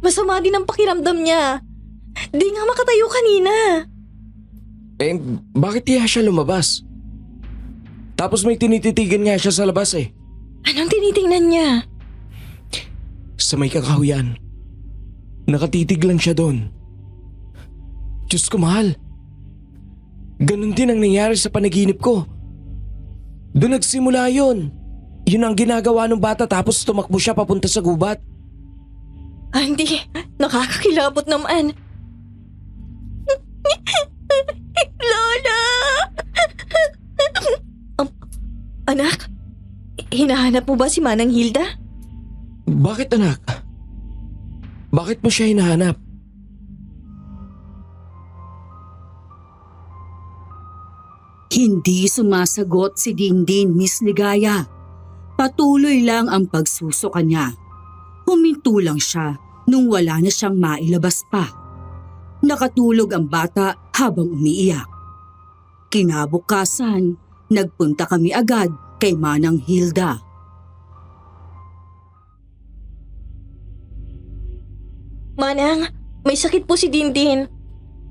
Masama din ang pakiramdam niya. Di nga makatayo kanina. Eh, bakit kaya siya lumabas? Tapos may tinititigan nga siya sa labas eh. Anong tinitingnan niya? Sa may kakahuyan. Nakatitig lang siya doon. Diyos ko mahal. Ganon din ang nangyari sa panaginip ko. Doon nagsimula yun. Yun ang ginagawa ng bata tapos tumakbo siya papunta sa gubat. Andy, nakakakilabot naman. Lola! Anak, hinahanap mo ba si Manang Hilda? Bakit anak? Bakit mo siya hinahanap? Hindi sumasagot si Dindin, Miss Ligaya. Patuloy lang ang pagsusuka niya. Huminto lang siya nung wala na siyang mailabas pa. Nakatulog ang bata habang umiiyak. Kinabukasan, nagpunta kami agad kay Manang Hilda. Manang, may sakit po si Dindin.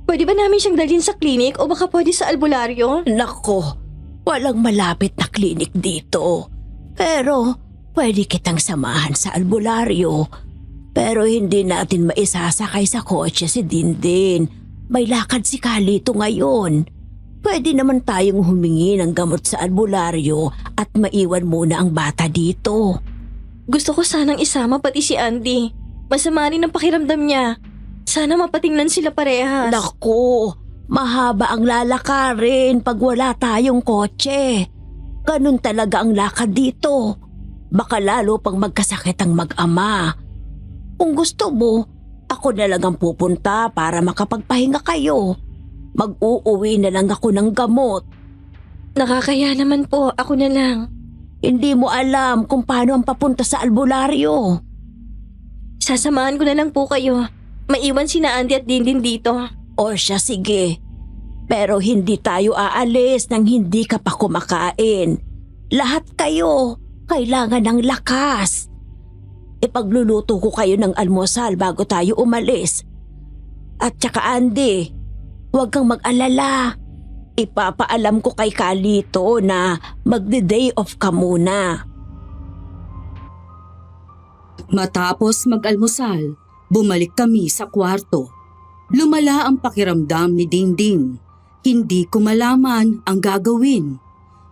Pwede ba namin siyang dalhin sa klinik o baka pwede sa albularyo? Nako, walang malapit na klinik dito. Pero pwede kitang samahan sa albularyo. Pero hindi natin maisasakay sa kotse si Dindin. May lakad si Kalito ngayon. Pwede naman tayong humingi ng gamot sa albularyo at maiwan muna ang bata dito. Gusto ko sanang isama pati si Andy. Masama rin ang pakiramdam niya. Sana mapatingnan sila parehas. Nako, mahaba ang lalakarin pag wala tayong kotse. Ganun talaga ang lakad dito. Baka lalo pang magkasakit ang mag-ama. Kung gusto mo, ako na lang ang pupunta para makapagpahinga kayo. Mag-uuwi na lang ako ng gamot. Nakakaya naman po, ako na lang. Hindi mo alam kung paano ang papunta sa albularyo. Sasamahan ko na lang po kayo. Maiwan si na Andy at Dindin dito. O siya, sige. Pero hindi tayo aalis nang hindi ka pa kumakain. Lahat kayo kailangan ng lakas. Ipagluluto ko kayo ng almusal bago tayo umalis. At saka Andy, huwag kang mag-alala. Ipapaalam ko kay Kalito na magde-day off ka muna. Matapos mag-almusal, bumalik kami sa kwarto. Lumala ang pakiramdam ni Dindin. Hindi ko malaman ang gagawin.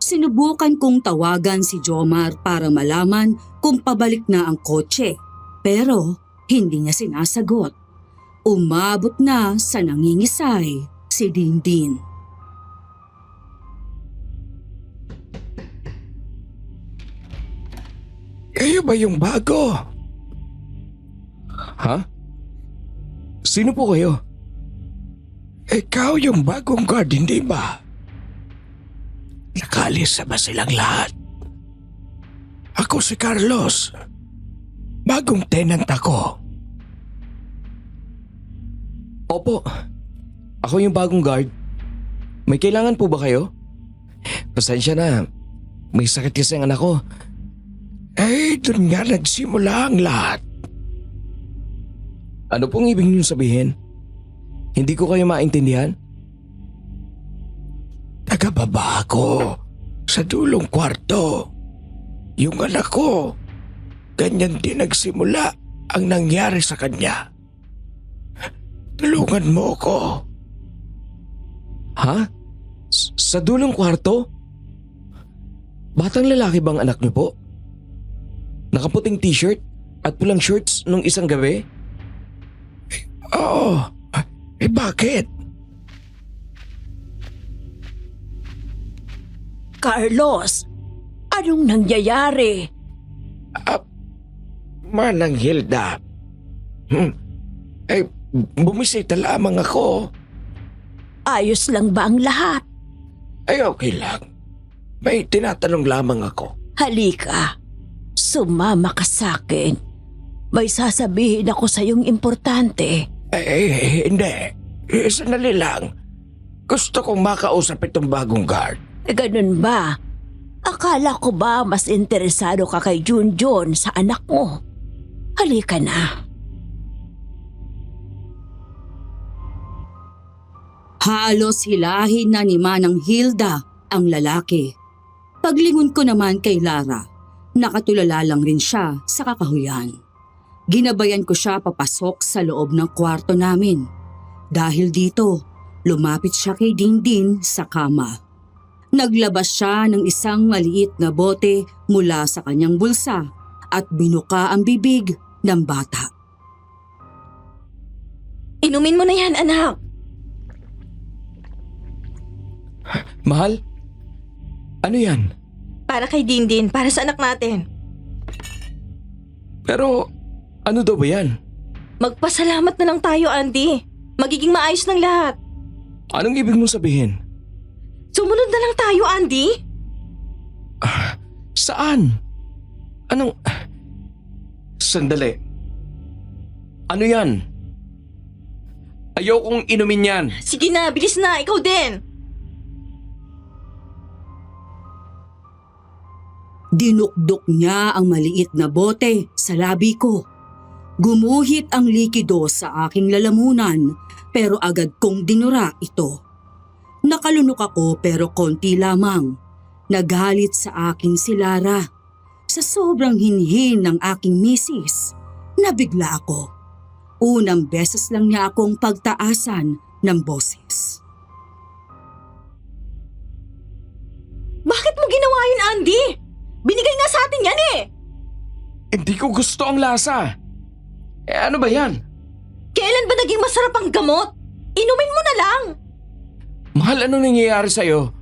Sinubukan kong tawagan si Jomar para malaman kung pabalik na ang kotse. Pero hindi niya sinasagot. Umabot na sa nangingisay si Dindin. Kayo ba yung bago? Ha? Sino po kayo? Ikaw yung bagong guard, hindi ba? Nakalis na ba silang lahat? Ako si Carlos. Bagong tenant ako. Opo. Ako yung bagong guard. May kailangan po ba kayo? Pasensya na. May sakit kasi ang anak ko. Doon nga nagsimula ang lahat. Ano pong ibig niyo sabihin? Hindi ko kayo maintindihan? Tagababa ako sa dulong kwarto. Yung anak ko, ganyan din nagsimula ang nangyari sa kanya. Tulungan mo ko. Ha? Sa dulong kwarto? Batang lalaki bang anak niyo po? Nakaputing t-shirt at pulang shorts nung isang gabi? Oo. Bakit? Carlos, anong nangyayari? Manang Hilda. Bumisita lamang ako. Ayos lang ba ang lahat? Okay lang. May tinatanong lamang ako. Halika, sumama ka sa akin. May sasabihin ako sa iyong importante. Hindi. Sandali lang. Gusto kong makausap itong bagong guard. Ganun ba? Akala ko ba mas interesado ka kay Junjun sa anak mo? Halika na. Halos hilahin na ni Manang Hilda ang lalaki. Paglingon ko naman kay Lara, nakatulala lang rin siya sa kakahuyan. Ginabayan ko siya papasok sa loob ng kwarto namin. Dahil dito, lumapit siya kay Dindin sa kama. Naglabas siya ng isang maliit na bote mula sa kanyang bulsa at binuka ang bibig ng bata. Inumin mo na yan, anak. Mahal? Ano yan? Para kay Dindin, para sa anak natin. Pero ano daw ba yan? Magpasalamat na lang tayo, Andy. Magiging maayos ng lahat. Anong ibig mong sabihin? Sumunod na lang tayo, Andy. Saan? Anong... Sandali. Ano yan? Ayokong inumin yan. Sige na, bilis na. Ikaw din. Dinukdok niya ang maliit na bote sa labi ko. Gumuhit ang likido sa aking lalamunan pero agad kong dinura ito. Nakalunok ako pero konti lamang. Nagalit sa akin si Lara. Sa sobrang hinhin ng aking misis, nabigla ako. Unang beses lang niya akong pagtaasan ng boses. Bakit mo ginawa yun, Andy? Binigay nga sa atin yan eh. Hindi ko gusto ang lasa. Ano ba yan? Kailan ba naging masarap ang gamot? Inumin mo na lang. Mahal, anong nangyayari sa'yo?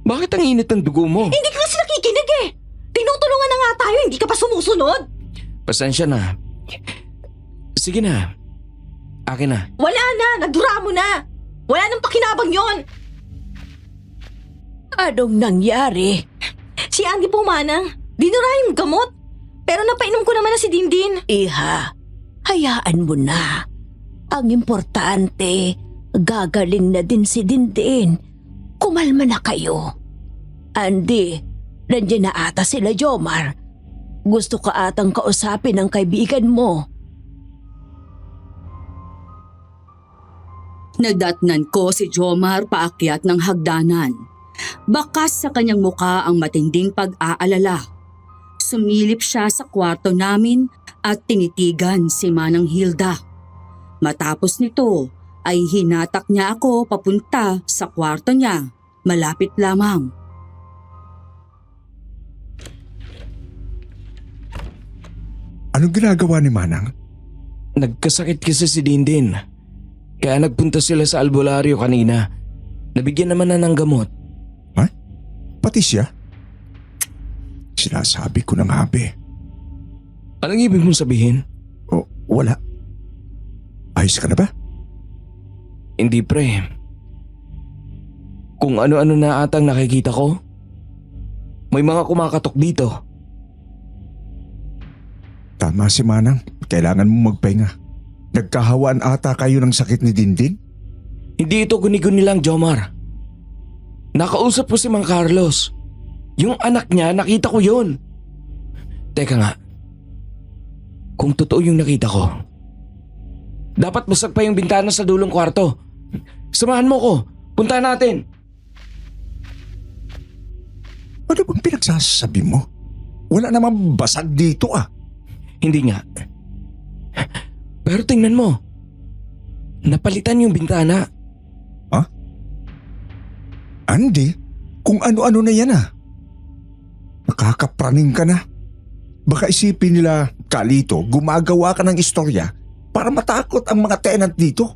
Bakit ang init ng dugo mo? Hindi ka kasi nakikinig eh. Tinutulungan na nga tayo, hindi ka pa sumusunod. Pasensya na. Sige na. Akin na. Wala na, nagdura mo na. Wala nang pakinabang yon. Anong nangyari? Si Andy po, Manang. Dinura yung gamot. Pero napainom ko naman na si Dindin. Iha, hayaan mo na. Ang importante, gagaling na din si Dindin. Kumalma na kayo. Andy, nandiyan na ata sila Jomar. Gusto ka atang kausapin ng kaibigan mo. Nadatnan ko si Jomar paakyat ng hagdanan. Bakas sa kanyang muka ang matinding pag-aalala. Sumilip siya sa kwarto namin at tinitigan si Manang Hilda. Matapos nito ay hinatak niya ako papunta sa kwarto niya, malapit lamang. Anong ginagawa ni Manang? Nagkasakit kasi si Dindin. Kaya nagpunta sila sa albularyo kanina. Nabigyan naman na ng gamot. Ha? Pati siya? Sinasabi ko na nga, be. Anong ibig mong sabihin? O, wala. Ayos ka na ba? Hindi pre. Kung ano-ano na atang nakikita ko, may mga kumakatok dito. Tama si Manang. Kailangan mo magpahinga. Nagkahawaan ata kayo ng sakit ni Dindin? Hindi ito guni-guni lang, Jomar. Nakausap ko si Mang Carlos. Yung anak niya, nakita ko yun. Teka nga. Kung totoo yung nakita ko, dapat basag pa yung bintana sa dulong kwarto. Samahan mo ko. Punta natin. Ano bang pinagsasabi mo? Wala namang basag dito ah. Hindi nga. Pero tingnan mo. Napalitan yung bintana. Ha? Andy, kung ano-ano na yan ah. Nakakapraning ka na. Baka isipin nila, Kalito, gumagawa ka ng istorya para matakot ang mga tenant dito.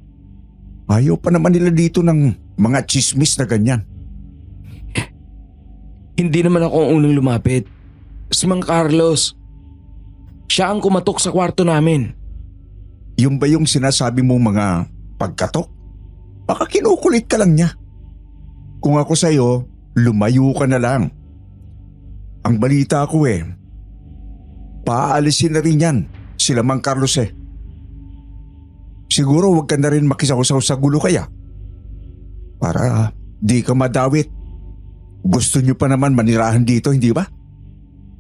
Ayaw pa naman nila dito ng mga chismis na ganyan. Hindi naman ako ang unang lumapit. Si Mang Carlos. Siya ang kumatok sa kwarto namin. Yung ba yung sinasabi mong mga pagkatok? Baka kinukulit ka lang niya. Kung ako sa'yo, lumayo ka na lang. Ang balita ko paalisin na rin yan sila Mang Carlos eh. Siguro wag ka na rin makisaw-saw sa gulo kaya. Para di ka madawit. Gusto niyo pa naman manirahan dito, hindi ba?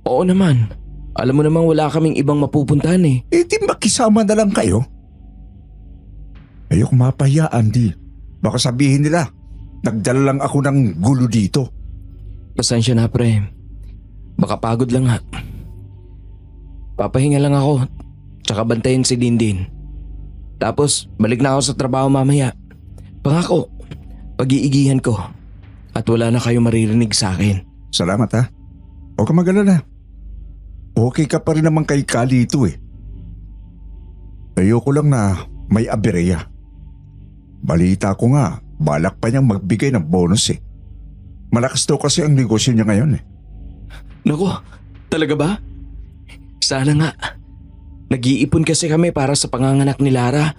Oo naman. Alam mo namang wala kaming ibang mapupuntahan eh. Eh di makisama na lang kayo. Ayoko mapahiya, Andy. Baka sabihin nila, nagdala lang ako ng gulo dito. Pasensya na pre. Baka pagod lang ha. Papahinga lang ako. Tsaka bantayin si Dindin. Tapos balik na ako sa trabaho mamaya. Pangako, pag-iigihan ko. At wala na kayo maririnig sa akin. Salamat ha. Huwag ka mag-alala. Okay ka pa rin naman kay Kalito eh. Ayoko lang na may abereya. Balita ko nga, balak pa niyang magbigay ng bonus eh. Malakas daw kasi ang negosyo niya ngayon eh. Naku, talaga ba? Sana nga. Nag-iipon kasi kami para sa panganganak ni Lara.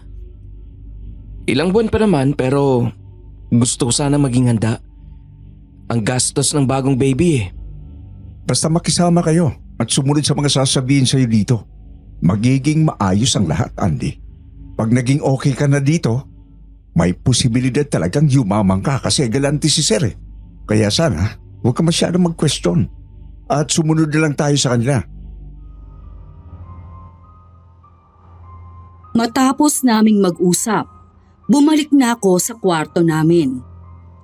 Ilang buwan pa naman pero gusto ko sana maging handa. Ang gastos ng bagong baby eh. Basta makisama kayo at sumunod sa mga sasabihin sa'yo dito. Magiging maayos ang lahat, Andy. Pag naging okay ka na dito, may posibilidad talagang yumamang ka kasi galante si Sir eh. Kaya sana, huwag ka masyadong mag-question. At sumunod na lang tayo sa kanila. Matapos naming mag-usap, bumalik na ako sa kwarto namin.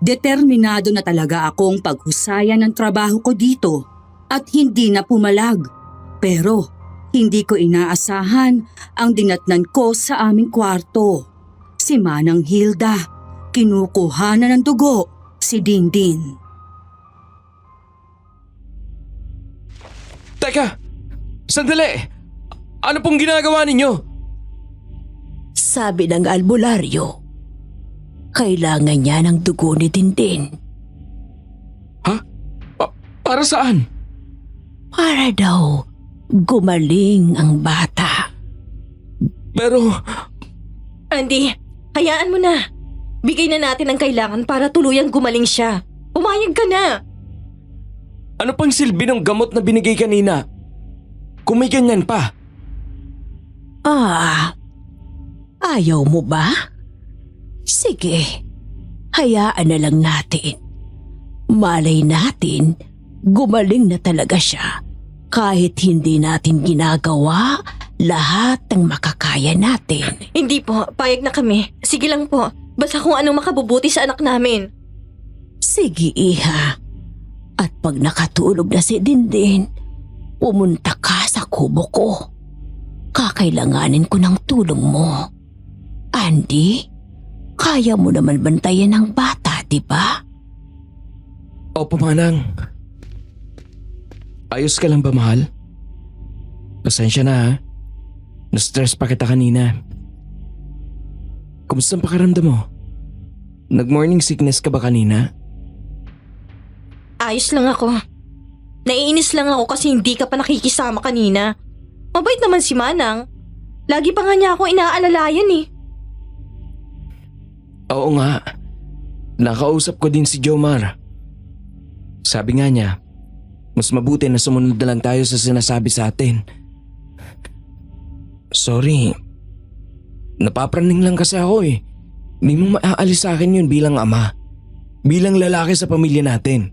Determinado na talaga akong paghusayan ng trabaho ko dito at hindi na pumalag. Pero hindi ko inaasahan ang dinatnan ko sa aming kwarto. Si Manang Hilda, kinukuha na ng dugo si Dindin. Teka! Sandali! Ano pong ginagawa ninyo? Sabi ng albularyo, kailangan niya ng dugo ni Dindin. Ha? Para saan? Para daw gumaling ang bata. Pero Andy, hayaan mo na. Bigay na natin ang kailangan para tuluyang gumaling siya. Pumayag ka na. ano pang silbi ng gamot na binigay kanina? Kung may ganyan pa. Ayaw mo ba? Sige, hayaan na lang natin. Malay natin, gumaling na talaga siya kahit hindi natin ginagawa lahat ng makakaya natin. Hindi po, payag na kami. Sige lang po. Basta kung anong makabubuti sa anak namin. Sige, iha. At pag nakatulog na si Dindin, pumunta ka sa kubo ko. Kakailanganin ko ng tulong mo. Andy, kaya mo naman bantayan ang bata, di ba? Opo, Manang. Ayos ka lang ba, mahal? Pasensya na ha. Na-stress pa kita kanina. Kumusta ang pakiramdam mo? Nag-morning sickness ka ba kanina? Ayos lang ako. Naiinis lang ako kasi hindi ka pa nakikisama kanina. Mabait naman si Manang. Lagi pa nga niya ako inaalalayan eh. Oo nga. Nakausap ko din si Jomar. Sabi nga niya, mas mabuti na sumunod na lang tayo sa sinasabi sa atin. Sorry. Napapraning lang kasi ako eh. Hindi mo maaalis sa akin yun bilang ama. Bilang lalaki sa pamilya natin.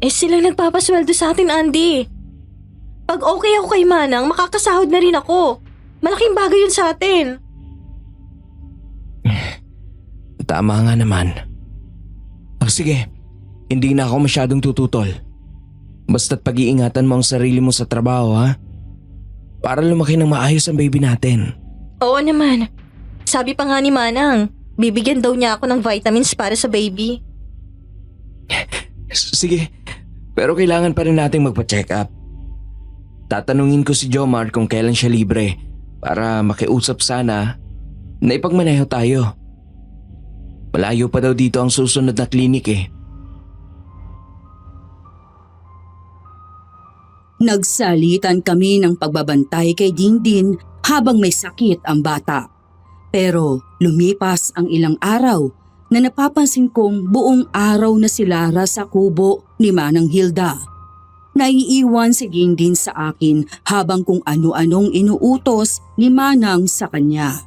Eh silang nagpapasweldo sa atin, Andy. Pag okay ako kay Manang, makakasahod na rin ako. Malaking bagay yun sa atin. Tama nga naman. Sige, hindi na ako masyadong tututol. Basta't pag-iingatan mo ang sarili mo sa trabaho ha. Para lumaki ng maayos ang baby natin. Oo naman. Sabi pa nga ni Manang, bibigyan daw niya ako ng vitamins para sa baby. Sige, pero kailangan pa rin nating magpa-check up. Tatanungin ko si Jomar kung kailan siya libre para makiusap sana na ipagmaneho tayo. Malayo pa daw dito ang susunod na klinik eh. Nagsalitan kami ng pagbabantay kay Dindin habang may sakit ang bata. Pero lumipas ang ilang araw na napapansin kong buong araw na si Lara sa kubo ni Manang Hilda. Naiiwan si Dindin sa akin habang kung ano-anong inuutos ni Manang sa kanya.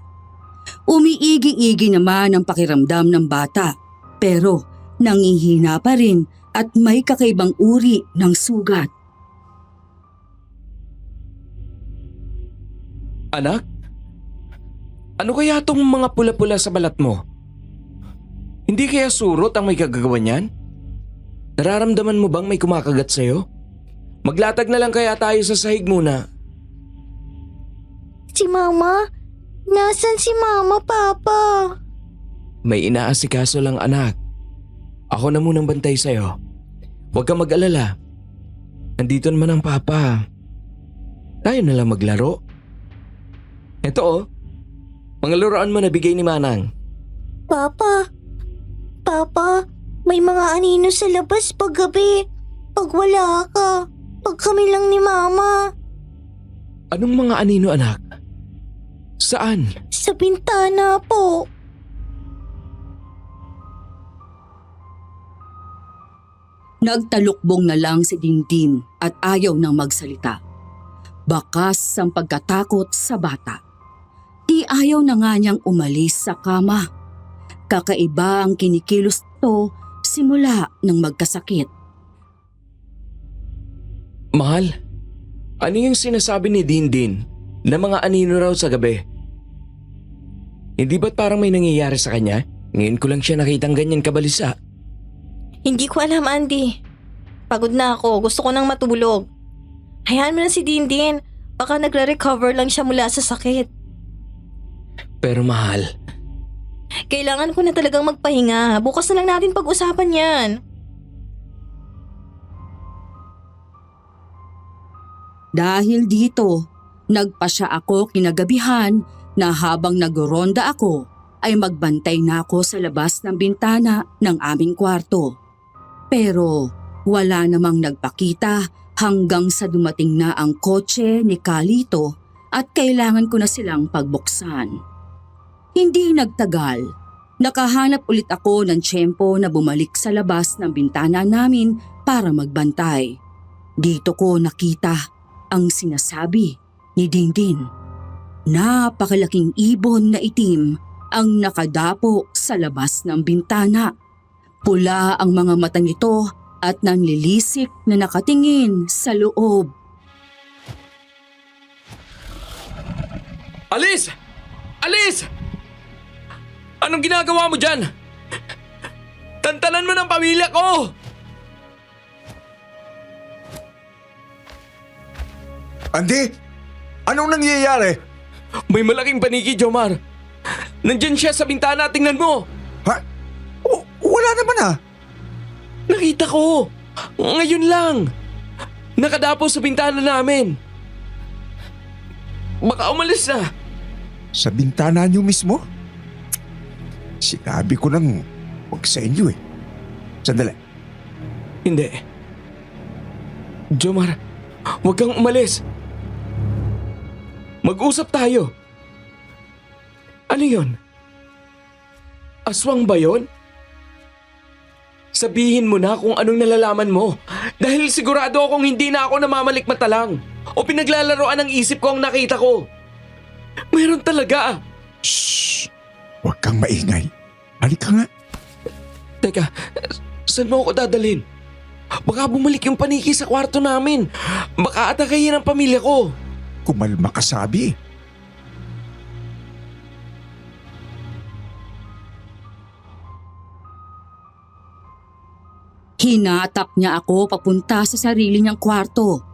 Umiigi-igi naman ang pakiramdam ng bata pero nangihina pa rin at may kakaibang uri ng sugat. Anak? Ano kaya tong mga pula-pula sa balat mo? Hindi kaya surot ang may kagagawa niyan? Nararamdaman mo bang may kumakagat sa'yo? Maglatag na lang kaya tayo sa sahig muna. Si Mama? Nasaan si Mama, Papa? May inaasikaso lang anak. Ako na munang bantay sa'yo. Huwag kang mag-alala. Nandito naman ang Papa. Tayo na lang maglaro. Ito oh, mga laruan mo na bigay ni Manang. Papa, may mga anino sa labas paggabi. Pag wala ka, pag kami lang ni Mama. Anong mga anino anak? Saan? Sa bintana po. Nagtalukbong na lang si Dindin at ayaw nang magsalita. Bakas ang pagkatakot sa bata. Di ayaw na nga niyang umalis sa kama. Kakaiba ang kinikilos to simula nang magkasakit. Mahal, ano yung sinasabi ni Dindin na mga anino raw sa gabi? Hindi ba't parang may nangyayari sa kanya? Ngayon ko lang siya nakitang ganyan kabalisa. Hindi ko alam, Andy. Pagod na ako. Gusto ko nang matulog. Hayaan mo na si Dindin. Baka nagre-recover lang siya mula sa sakit. Pero mahal, Kailangan ko na talagang magpahinga. Bukas na lang natin pag-usapan yan. Dahil dito, nagpasya ako kinagabihan na habang nagronda ako ay magbantay na ako sa labas ng bintana ng aming kwarto. Pero wala namang nagpakita hanggang sa dumating na ang kotse ni Kalito at kailangan ko na silang pagbuksan. Hindi nagtagal, nakahanap ulit ako ng tiyempo na bumalik sa labas ng bintana namin para magbantay. Dito ko nakita ang sinasabi ni Dindin. Napakalaking ibon na itim ang nakadapo sa labas ng bintana. Pula ang mga mata nito at nanlilisik na nakatingin sa loob. Alice! Alice! Anong ginagawa mo dyan? Tantanan mo ng pamilya ko! Andy! Anong nangyayari? May malaking paniki, Jomar. Nandyan siya sa bintana, tingnan mo. Ha? Wala naman ah. Nakita ko. Ngayon lang. Nakadapo sa bintana namin. Baka umalis na. Sa bintana niyo mismo? Sinabi ko nang huwag sa inyo eh. Sandali. Hindi. Jomar, huwag kang umalis. Mag-usap tayo. Ano yon? Aswang ba yon? Sabihin mo na kung anong nalalaman mo. Dahil sigurado akong hindi na ako namamalikmata lang. O pinaglalaroan ng isip ko ang nakita ko. Meron talaga. Shhh! Huwag kang maingay. Halika nga. Teka, saan mo ako dadalhin? Baka bumalik yung paniki sa kwarto namin. Baka atakayin ang pamilya ko. Kumalma ka sabi. Hinatak niya ako papunta sa sarili niyang kwarto.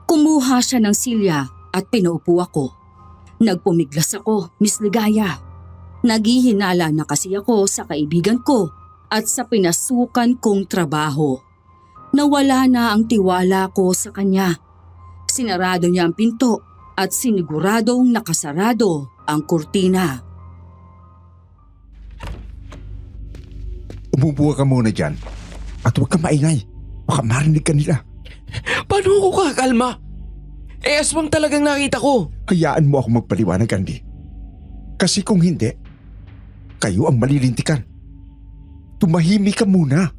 Kumuha siya ng silya at pinaupo ako. Nagpumiglas ako, Miss Ligaya. Naghihinala na kasi ako sa kaibigan ko at sa pinasukan kong trabaho. Nawala na ang tiwala ko sa kanya. Sinarado niya ang pinto at siniguradong nakasarado ang kurtina. Umupo ka muna dyan. At huwag kang maingay. Baka marinig ka nila. Paano ako kakalma? Aswang talagang nakita ko. Hayaan mo ako magpaliwanag, Andy. Kasi kung hindi, kayo ang malilintikan. Tumahimik ka muna.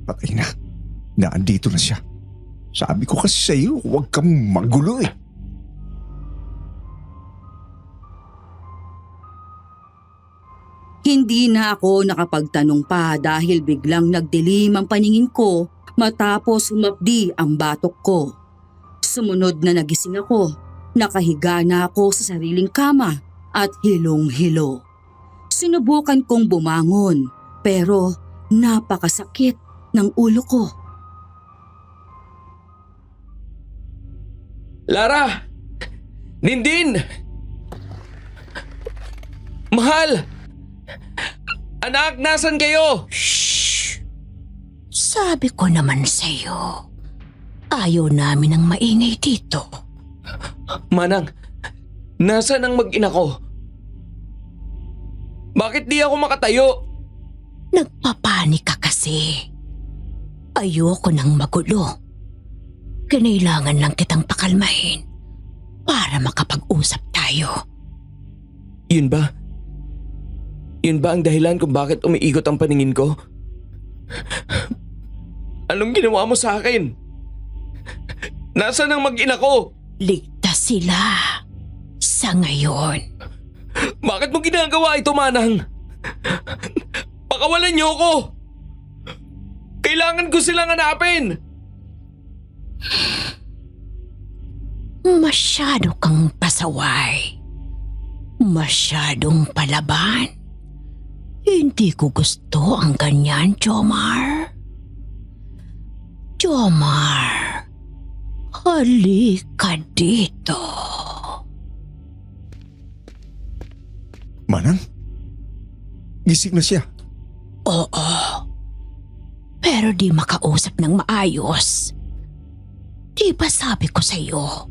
Patay na. Naandito na siya. Sabi ko kasi sa iyo, huwag kang magulo eh. Hindi na ako nakapagtanong pa dahil biglang nagdilim ang paningin ko matapos humapdi ang batok ko. Sumunod na nagising ako, nakahiga na ako sa sariling kama at hilong-hilo. Sinubukan kong bumangon pero napakasakit ng ulo ko. Lara! Dindin! Mahal! Anak, nasan kayo? Shh! Sabi ko naman sa'yo, ayaw namin ng maingay dito. Manang, nasan ang mag-ina ko? Bakit di ako makatayo? Nagpapanik ka kasi. Ayoko nang magulo. Kinailangan lang kitang pakalmahin para makapag-usap tayo. tayo. Yun ba? Yun ba ang dahilan kung bakit umiikot ang paningin ko? Anong ginawa mo sa akin? Nasaan ang mag-ina ko? Ligtas sila sa ngayon. Bakit mo ginagawa ito, Manang? Pakawalan niyo ako! Kailangan ko silang hanapin! Masyado kang pasaway. Masyadong palaban. Hindi ko gusto ang ganyan, Jomar. Jomar, halika dito. Manang? Gising na siya. Oo. Pero di makausap ng maayos. Di ba sabi ko sa'yo,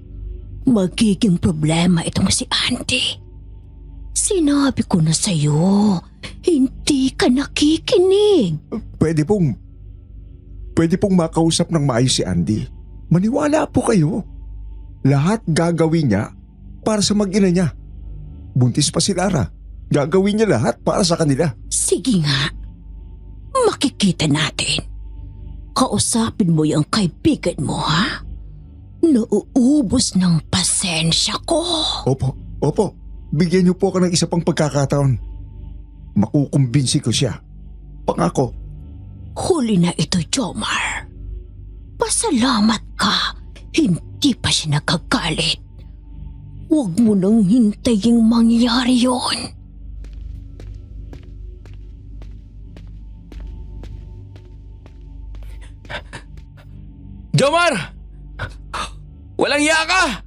magiging problema itong si Andy. Sinabi ko na sa'yo, hindi ka nakikinig. Pwede pong makausap ng maayos si Andy. Maniwala po kayo. Lahat gagawin niya para sa mag-ina niya. Buntis pa si Lara. Gagawin niya lahat para sa kanila. Sige nga, makikita natin. Kausapin mo yung kaibigan mo, ha? Nauubos ng pasensya ko. Opo. Bigyan niyo po ako ng isa pang pagkakataon. Makukumbinsi ko siya. Pangako. Huli na ito, Jomar. Pasalamat ka. Hindi pa siya nagkagalit. Huwag mo nang hintayin mangyari yun. Jomar! Walang iya ka!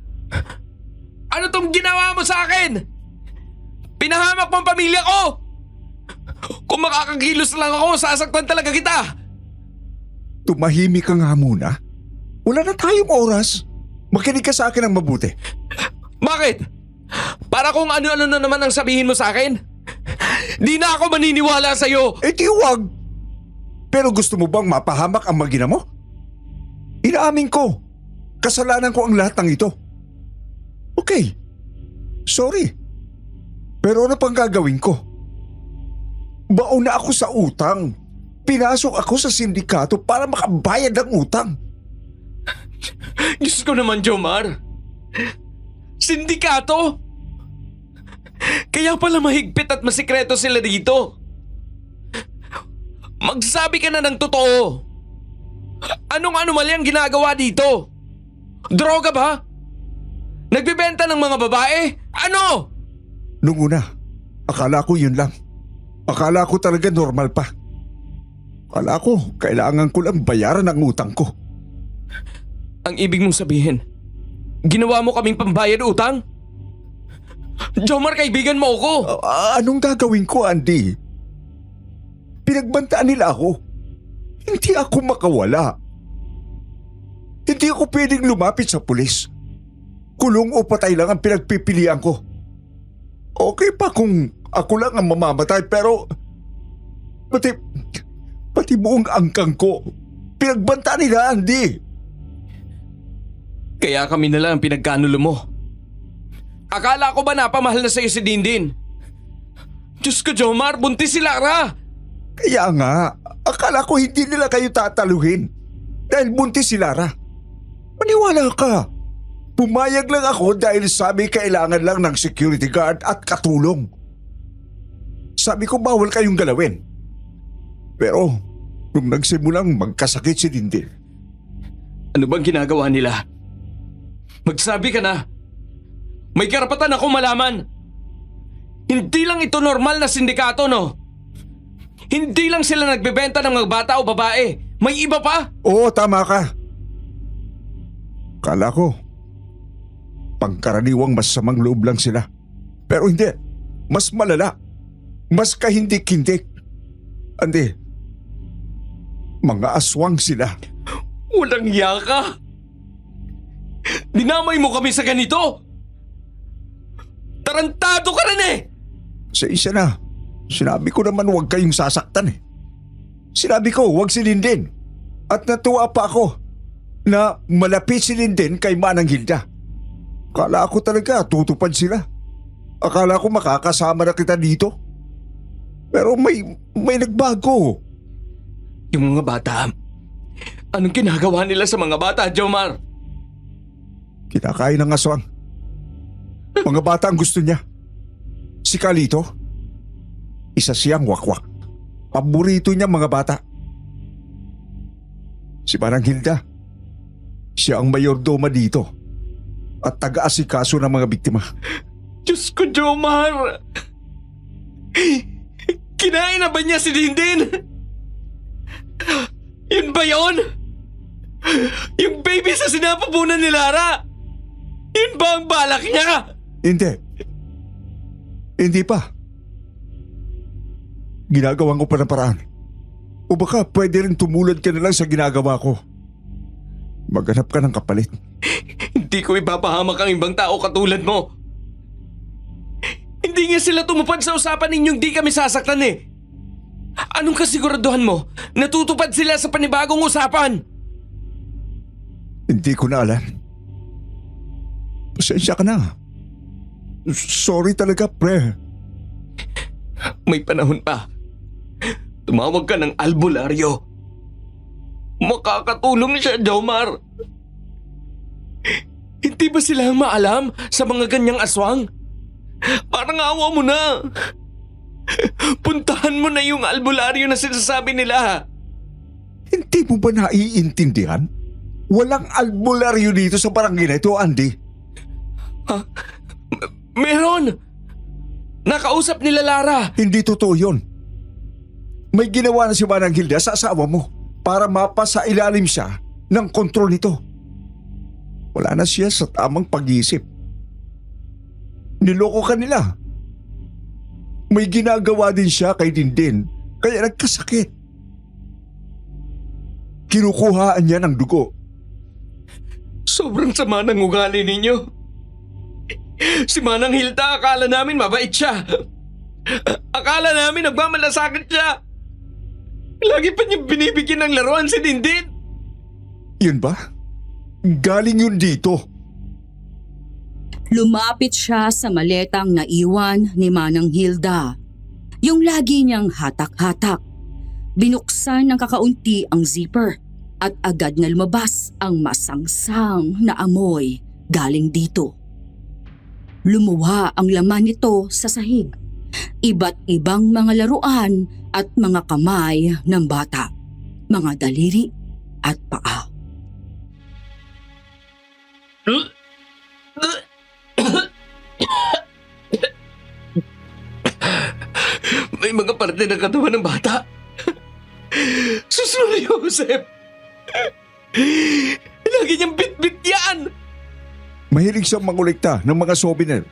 Ano tong ginawa mo sa akin? Pinahamak mo ang pamilya ko! Kung makakakilos lang ako, sasaktan talaga kita! Tumahimik ka nga muna. Wala na tayong oras. Makinig ka sa akin ng mabuti. Bakit? Para kung ano-ano na naman ang sabihin mo sa akin? Di na ako maniniwala sa'yo! Eh di wag! Pero gusto mo bang mapahamak ang mag-ina mo? Inaamin ko. Kasalanan ko ang lahat ng ito. Okay. Sorry. Pero ano pang gagawin ko? Baon na ako sa utang. Pinasok ako sa sindikato para makabayad ng utang. Diyos ko naman, Jomar. Sindikato? Kaya pala mahigpit at masikreto sila dito. Magsabi ka na ng totoo. Anong anomalya ang ginagawa dito? Droga ba? Nagbibenta ng mga babae? Ano? Nung una, akala ko yun lang. Akala ko talaga normal pa. Akala ko kailangan ko lang bayaran ang utang ko. Ang ibig mong sabihin, ginawa mo kaming pambayad utang? Jomar, kaibigan mo ako! Anong gagawin ko, Andy? Pinagbantaan nila ako. Hindi ako makawala. Hindi ako pwedeng lumapit sa pulis. Kulong o patay lang ang pinagpipilian ko. Okay pa kung ako lang ang mamamatay pero pati buong angkang ko pinagbantaan nila, Andy. Kaya kami na lang ang pinagkanulo mo. Akala ko ba napamahal na sa'yo si Dindin? Diyos ko, Jomar, buntis si Lara! Kaya nga, akala ko hindi nila kayo tataluhin dahil buntis si Lara. Maniwala ka. Pumayag lang ako dahil sabi kailangan lang ng security guard at katulong. Sabi ko bawal kayong galawin. Pero nung nagsimulang magkasakit si Dindin. Ano bang ginagawa nila? Magsabi ka na. May karapatan ako malaman. Hindi lang ito normal na sindikato, no? Hindi lang sila nagbebenta ng mga bata o babae. May iba pa? Oo, tama ka. Kala ko, pangkaraniwang masamang loob lang sila. Pero hindi. Mas malala. Mas kahindik-hindik. Andi, mga aswang sila. Walang hiya ka. Dinamay mo kami sa ganito. Tarantado ka rin eh. Sa isa na, sinabi ko naman huwag kayong sasaktan eh. Sinabi ko huwag si Linden. At natuwa pa ako na malapit si Linden kay Manang Hilda. Kala ko talaga tutupad sila. Akala ko makakasama na kita dito. Pero may nagbago. Yung mga bata, anong ginagawa nila sa mga bata, Jomar? Kinakain ng aswang. Mga bata ang gusto niya. Si Kalito, isa siyang wakwak. Paborito niya mga bata. Si Manang Hilda, siya ang mayordoma dito at taga-asikaso ng mga biktima. Diyos ko, Jomar! Kinain na ba niya si Dindin? Yun ba yun? Yung baby sa sinapupunan ni Lara? Yun ba ang balak niya? Hindi. Hindi pa. Ginagawan ko pa ng paraan. O baka pwede rin tumulad ka na lang sa ginagawa ko. Maghanap ka ng kapalit. Hindi ko ipapahamak ang ibang tao katulad mo. Hindi nga sila tumupad sa usapan ninyong di kami sasaktan eh. Anong kasiguraduhan mo? Natutupad sila sa panibagong usapan? Hindi ko na alam. Pasensya ka na. Sorry talaga, pre. May panahon pa. Tumawag ka ng albularyo. Makakatulong siya, Jomar. Hindi ba sila maalam sa mga ganyang aswang? Parang awa mo na. Puntahan mo na yung albularyo na sinasabi nila. Hindi mo ba naiintindihan? Walang albularyo dito sa barangay na ito, Andy. Meron! Nakausap nila Lara. Hindi totoo yun. May ginawa na si Manang Hilda sa asawa mo para mapasa ilalim siya ng kontrol nito. Wala na siya sa tamang pag-iisip. Niloko ka nila. May ginagawa din siya kay Dindin kaya nagkasakit. Kinukuhaan niya ng dugo. Sobrang sama ng ugali ninyo. Si Manang Hilda, akala namin mabait siya. Akala namin nagmamalasakit siya. Lagi pa niya binibigyan ng laruan si Dindin. Yun ba? Galing yun dito. Lumapit siya sa maletang naiwan ni Manang Hilda. Yung lagi niyang hatak-hatak. Binuksan ng kakaunti ang zipper at agad na lumabas ang masangsang na amoy galing dito. Lumuwa ang laman nito sa sahig. Iba't ibang mga laruan at mga kamay ng bata, mga daliri at paa. May mga parte ng katawan ng bata. Susunod, Joseph. Lagi niyang bit-bit yan. Mahilig siyang mangolekta ng mga souvenir.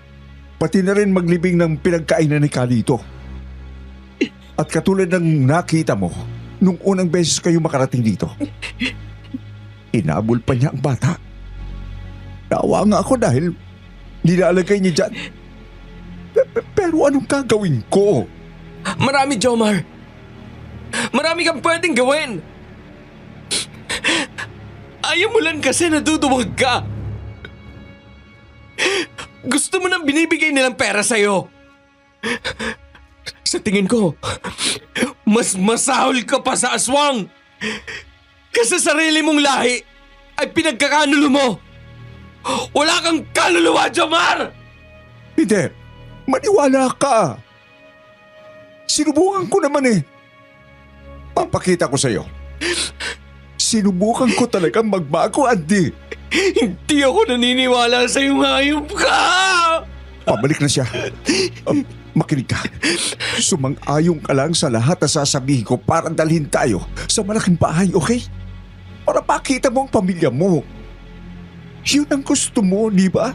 Pati na rin maglibing ng pinagkainan ni Kalito. At katulad ng nakita mo, nung unang beses kayo makarating dito, inabol pa niya ang bata. Naawa nga ako dahil nilalagay niya dyan. Pero anong gagawin ko? Marami, Jomar. Marami kang pwedeng gawin. Ayaw mo lang kasi naduduwag ka. Gusto mo nang binibigay nilang pera sa'yo. Sa tingin ko, mas masahol ka pa sa aswang. Kasi sarili mong lahi ay pinagkakanulo mo. Wala kang kaluluwa, Jomar! Hindi. Maniwala ka. Sinubukan ko naman eh. Papakita ko sa'yo. Sinubukan ko talagang magbago, Andy. Hindi ako naniniwala sa iyong hayop ka! Pabalik na siya. Makinig ka. Sumang-ayong ka lang sa lahat na sasabihin ko para dalhin tayo sa malaking bahay, okay? Para pakita mo ang pamilya mo. Yun ang gusto mo, di ba?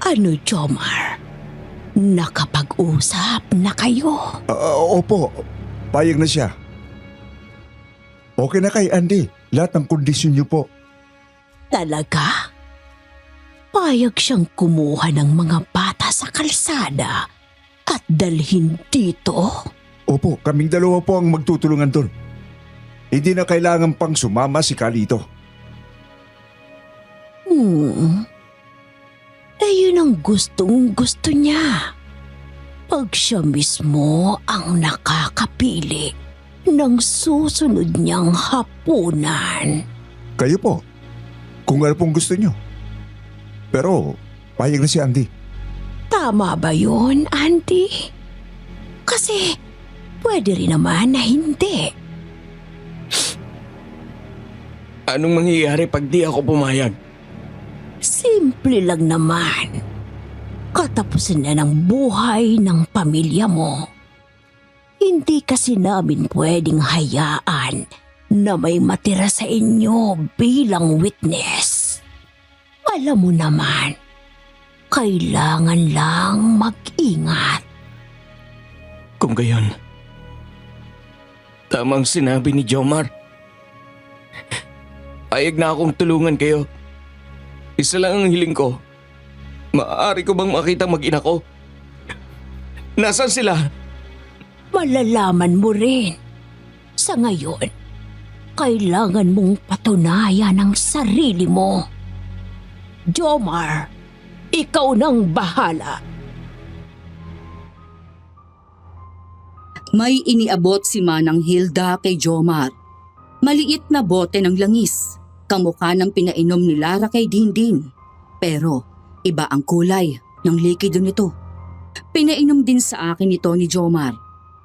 Ano, Jomar? Nakapag-usap na kayo? Opo. Payag na siya. Okay na kay Andy. Lahat ng kondisyon niyo po. Talaga? Payag siyang kumuha ng mga bata sa kalsada at dalhin dito? Opo, kaming dalawa po ang magtutulungan doon. Hindi na kailangan pang sumama si Kalito. yun ang gustong gusto niya. Pag siya mismo ang nakakapili ng susunod niyang hapunan. Kayo po, kung ano pong gusto nyo. Pero, payag na si Andy. Tama ba yun, Andy? Kasi pwede rin naman na hindi. Anong mangyayari pag di ako pumayag? Simple lang naman. Katapusin na ng buhay ng pamilya mo. Hindi kasi namin pwedeng hayaan na may matira sa inyo bilang witness. Alam mo naman, kailangan lang mag-ingat. Kung gayon, tamang sinabi ni Jomar. Payag na akong tulungan kayo. Isa lang ang hiling ko. Maaari ko bang makita mag-ina ko? Nasaan sila? Malalaman mo rin. Sa ngayon, kailangan mong patunayan ang sarili mo. Jomar, ikaw nang bahala. May iniabot si Manang Hilda kay Jomar. Maliit na bote ng langis, kamukha ng pinainom ni Lara kay Dindin. Pero iba ang kulay ng likido nito. Pinainom din sa akin ito ni Jomar.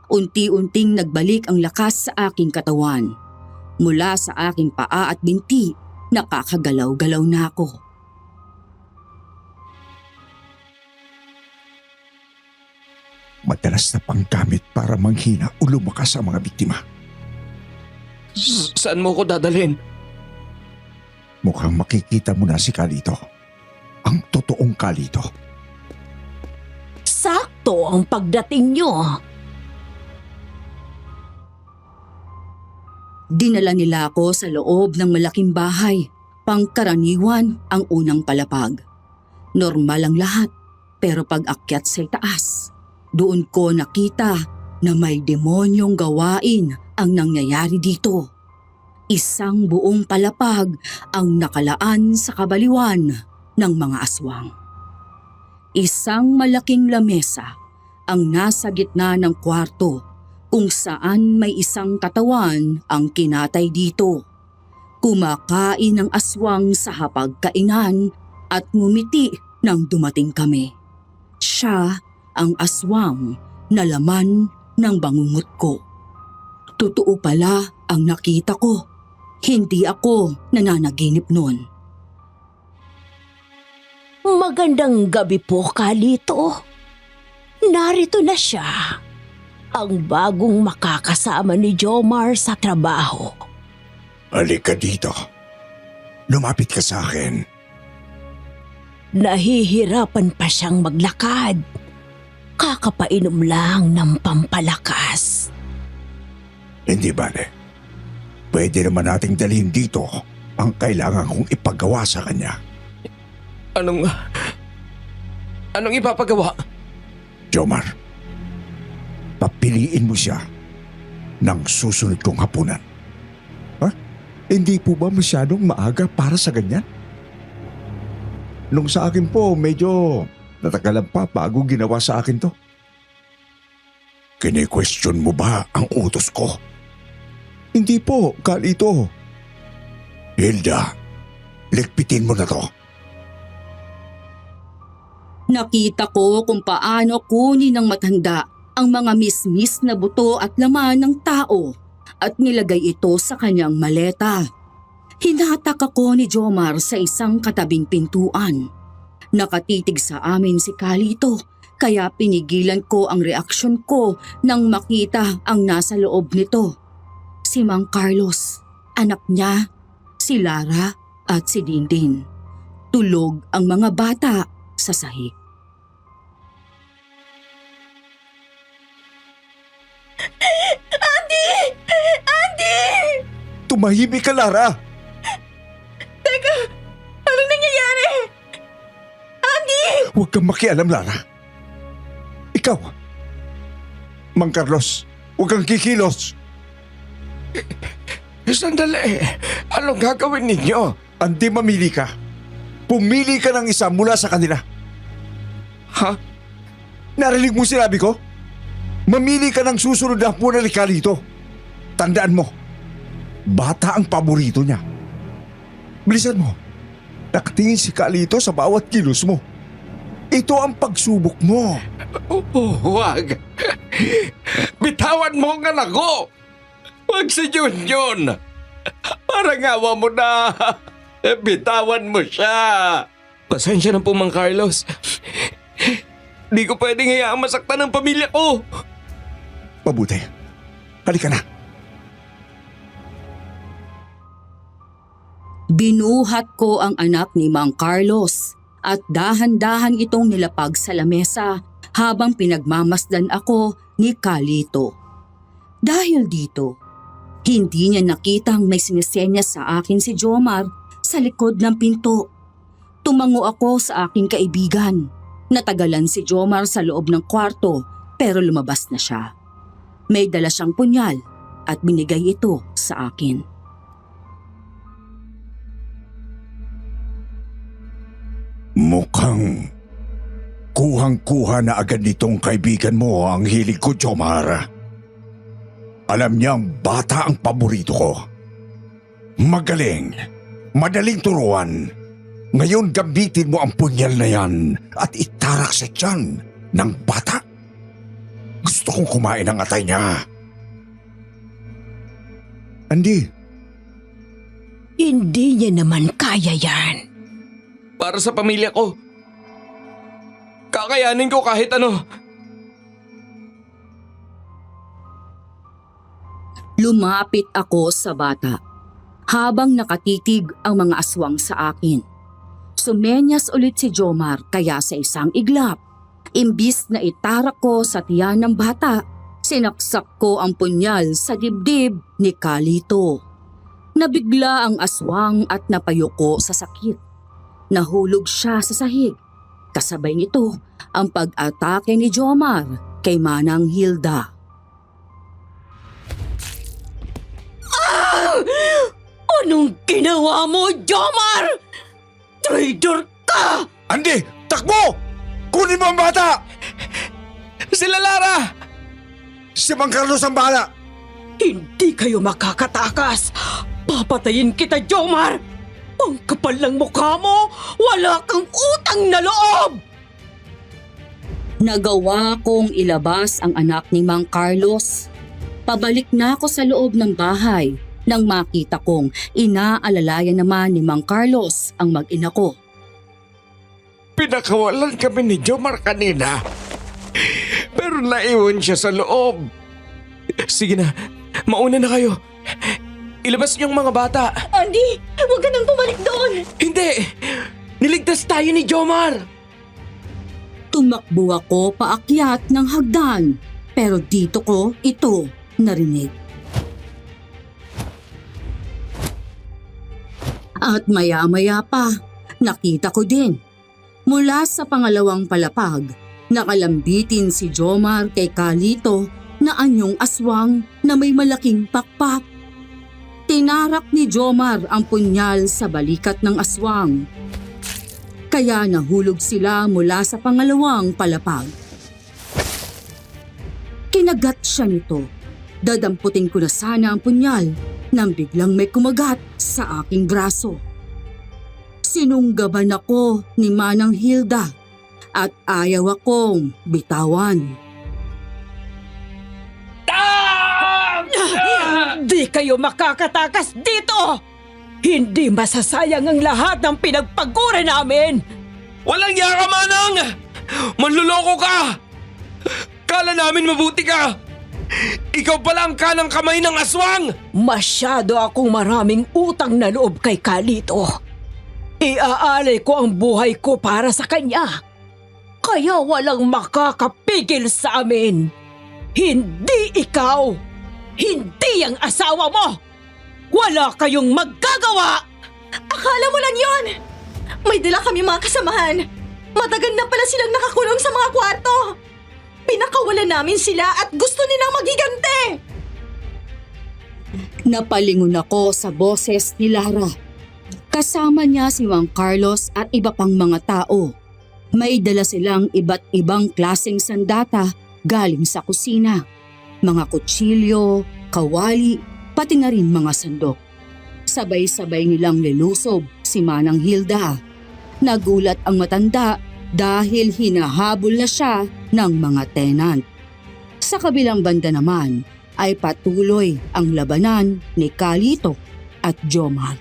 Unti-unting nagbalik ang lakas sa aking katawan. Mula sa aking paa at binti, nakakagalaw-galaw na ako. Madalas na panggamit para manghina o lumakas sa mga biktima. Saan mo ko dadalhin? Mukhang makikita mo na si Kalito. Ang totoong Kalito. Sakto ang pagdating nyo. Dinala nila ako sa loob ng malaking bahay. Pangkaraniwan ang unang palapag. Normal ang lahat, pero pag akyat sa taas, doon ko nakita na may demonyong gawain ang nangyayari dito. Isang buong palapag ang nakalaan sa kabaliwan ng mga aswang. Isang malaking lamesa ang nasa gitna ng kwarto kung saan may isang katawan ang kinatay dito. Kumakain ng aswang sa hapagkainan at ngumiti nang dumating kami. Siya ang aswang na laman ng bangungot ko. Totoo pala ang nakita ko. Hindi ako nananaginip noon. Magandang gabi po, Kalito. Narito na siya. Ang bagong makakasama ni Jomar sa trabaho. Halika dito. Lumapit ka sa akin. Nahihirapan pa siyang maglakad. Kakapainom lang ng pampalakas. Hindi bale. Pwede naman nating dalhin dito ang kailangan kong ipagawa sa kanya. Anong ipapagawa? Jomar, papiliin mo siya ng susunod kong hapunan. Ha? Hindi po ba masyadong maaga para sa ganyan? Nung sa akin po, medyo natagalan pa bago ginawa sa akin to. Kine-question mo ba ang utos ko? Hindi po, Kalito. Hilda, ligpitin mo na to. Nakita ko kung paano kunin ng matanda ang mga mismis na buto at laman ng tao at nilagay ito sa kanyang maleta. Hinatak ako ni Jomar sa isang katabing pintuan. Nakatitig sa amin si Kalito kaya pinigilan ko ang reaksyon ko nang makita ang nasa loob nito. Si Mang Carlos, anak niya, si Lara at si Dindin. Tulog ang mga bata sa sahig. Andy! Tumahimik ka, Lara! Anong nangyayari? Andy! Huwag kang makialam, Lara. Ikaw, Mang Carlos, huwag kang kikilos. Sandali, anong gagawin ninyo? Andi, mamili ka. Pumili ka ng isa mula sa kanila. Ha? Narinig mo sinabi ko? Mamili ka ng susunod na punan ni Carlito. Tandaan mo, bata ang paborito niya. Bilisan mo. Nakatingin si Carlito sa bawat kilos mo. Ito ang pagsubok mo. Huwag. Bitawan mo ang anak ko. Huwag si Junjun. Parang awa mo na. Bitawan mo siya. Pasensya na po, Mang Carlos. Di ko pwedeng hayaang masaktan ang pamilya ko. Mabuti. Halika na. Binuhat ko ang anak ni Mang Carlos at dahan-dahan itong nilapag sa lamesa habang pinagmamasdan ako ni Carlito. Dahil dito, hindi niya nakitang may sinisenya sa akin si Jomar sa likod ng pinto. Tumango ako sa aking kaibigan. Natagalan si Jomar sa loob ng kwarto pero lumabas na siya. May dala siyang punyal at binigay ito sa akin. Mukhang kuhang-kuha na agad nitong kaibigan mo ang hilig ko, Jomar. Alam niyang bata ang paborito ko. Magaling, madaling turuan. Ngayon gamitin mo ang punyal na yan at itarak sa tiyan ng bata. Gusto kong kumain ang atay niya. Andy, Hindi niya naman kaya yan. Para sa pamilya ko. Kakayanin ko kahit ano. Lumapit ako sa bata habang nakatitig ang mga aswang sa akin. Sumenyas ulit si Jomar kaya sa isang iglap. Imbis na itarak ko sa tiyan ng bata, sinaksak ko ang punyal sa dibdib ni Carlito. Nabigla ang aswang at napayuko sa sakit. Nahulog siya sa sahig. Kasabay nito ang pag-atake ni Jomar kay Manang Hilda. Anong ginawa mo, Jomar? Traitor ka! Andy, takbo! Kunin mo ang bata! Sila Lara! Si Mang Carlos ang bahala! Hindi kayo makakatakas! Papatayin kita, Jomar! Ang kapal ng mukha mo! Wala kang utang na loob! Nagawa kong ilabas ang anak ni Mang Carlos. Pabalik na ako sa loob ng bahay nang makita kong inaalalayan naman ni Mang Carlos ang mag-ina ko. Pinakawalan kami ni Jomar kanina. Pero naiwan siya sa loob. Sige na, mauna na kayo. Ilabas niyo ang mga bata. Andy, huwag ka nang bumalik doon. Hindi! Niligtas tayo ni Jomar! Tumakbo ako paakyat ng hagdan pero dito ko ito narinig. At maya-maya pa, nakita ko din. Mula sa pangalawang palapag, nakalambitin si Jomar kay Carlito na anyong aswang na may malaking pakpak. Tinarak ni Jomar ang punyal sa balikat ng aswang. Kaya nahulog sila mula sa pangalawang palapag. Kinagat siya nito. Dadamputin ko na sana ang punyal nang biglang may kumagat sa aking braso. Sinunggaban ako ni Manang Hilda at ayaw akong bitawan. Di kayo makakatakas dito! Hindi masasayang ang lahat ng pinagpagura namin! Walang yaka, Manang! Manluloko ka! Kala namin mabuti ka! Ikaw pala ang kanang kamay ng aswang! Masyado akong maraming utang na loob kay Carlito. Iaalay ko ang buhay ko para sa kanya. Kaya walang makakapigil sa amin. Hindi ikaw! Hindi ang asawa mo! Wala kayong maggagawa! Akala mo lang yon. May dala kami mga kasamahan. Matagal na pala silang nakakulong sa mga kwarto. Pinakawalan namin sila at gusto nilang magigante. Napalingon ako sa boses ni Lara. Kasama niya si Mang Carlos at iba pang mga tao. May dala silang iba't ibang klaseng sandata galing sa kusina. Mga kutsilyo, kawali, pati na rin mga sandok. Sabay-sabay nilang nilusob si Manang Hilda. Nagulat ang matanda dahil hinahabol na siya ng mga tenant. Sa kabilang banda naman ay patuloy ang labanan ni Kalito at Jomar.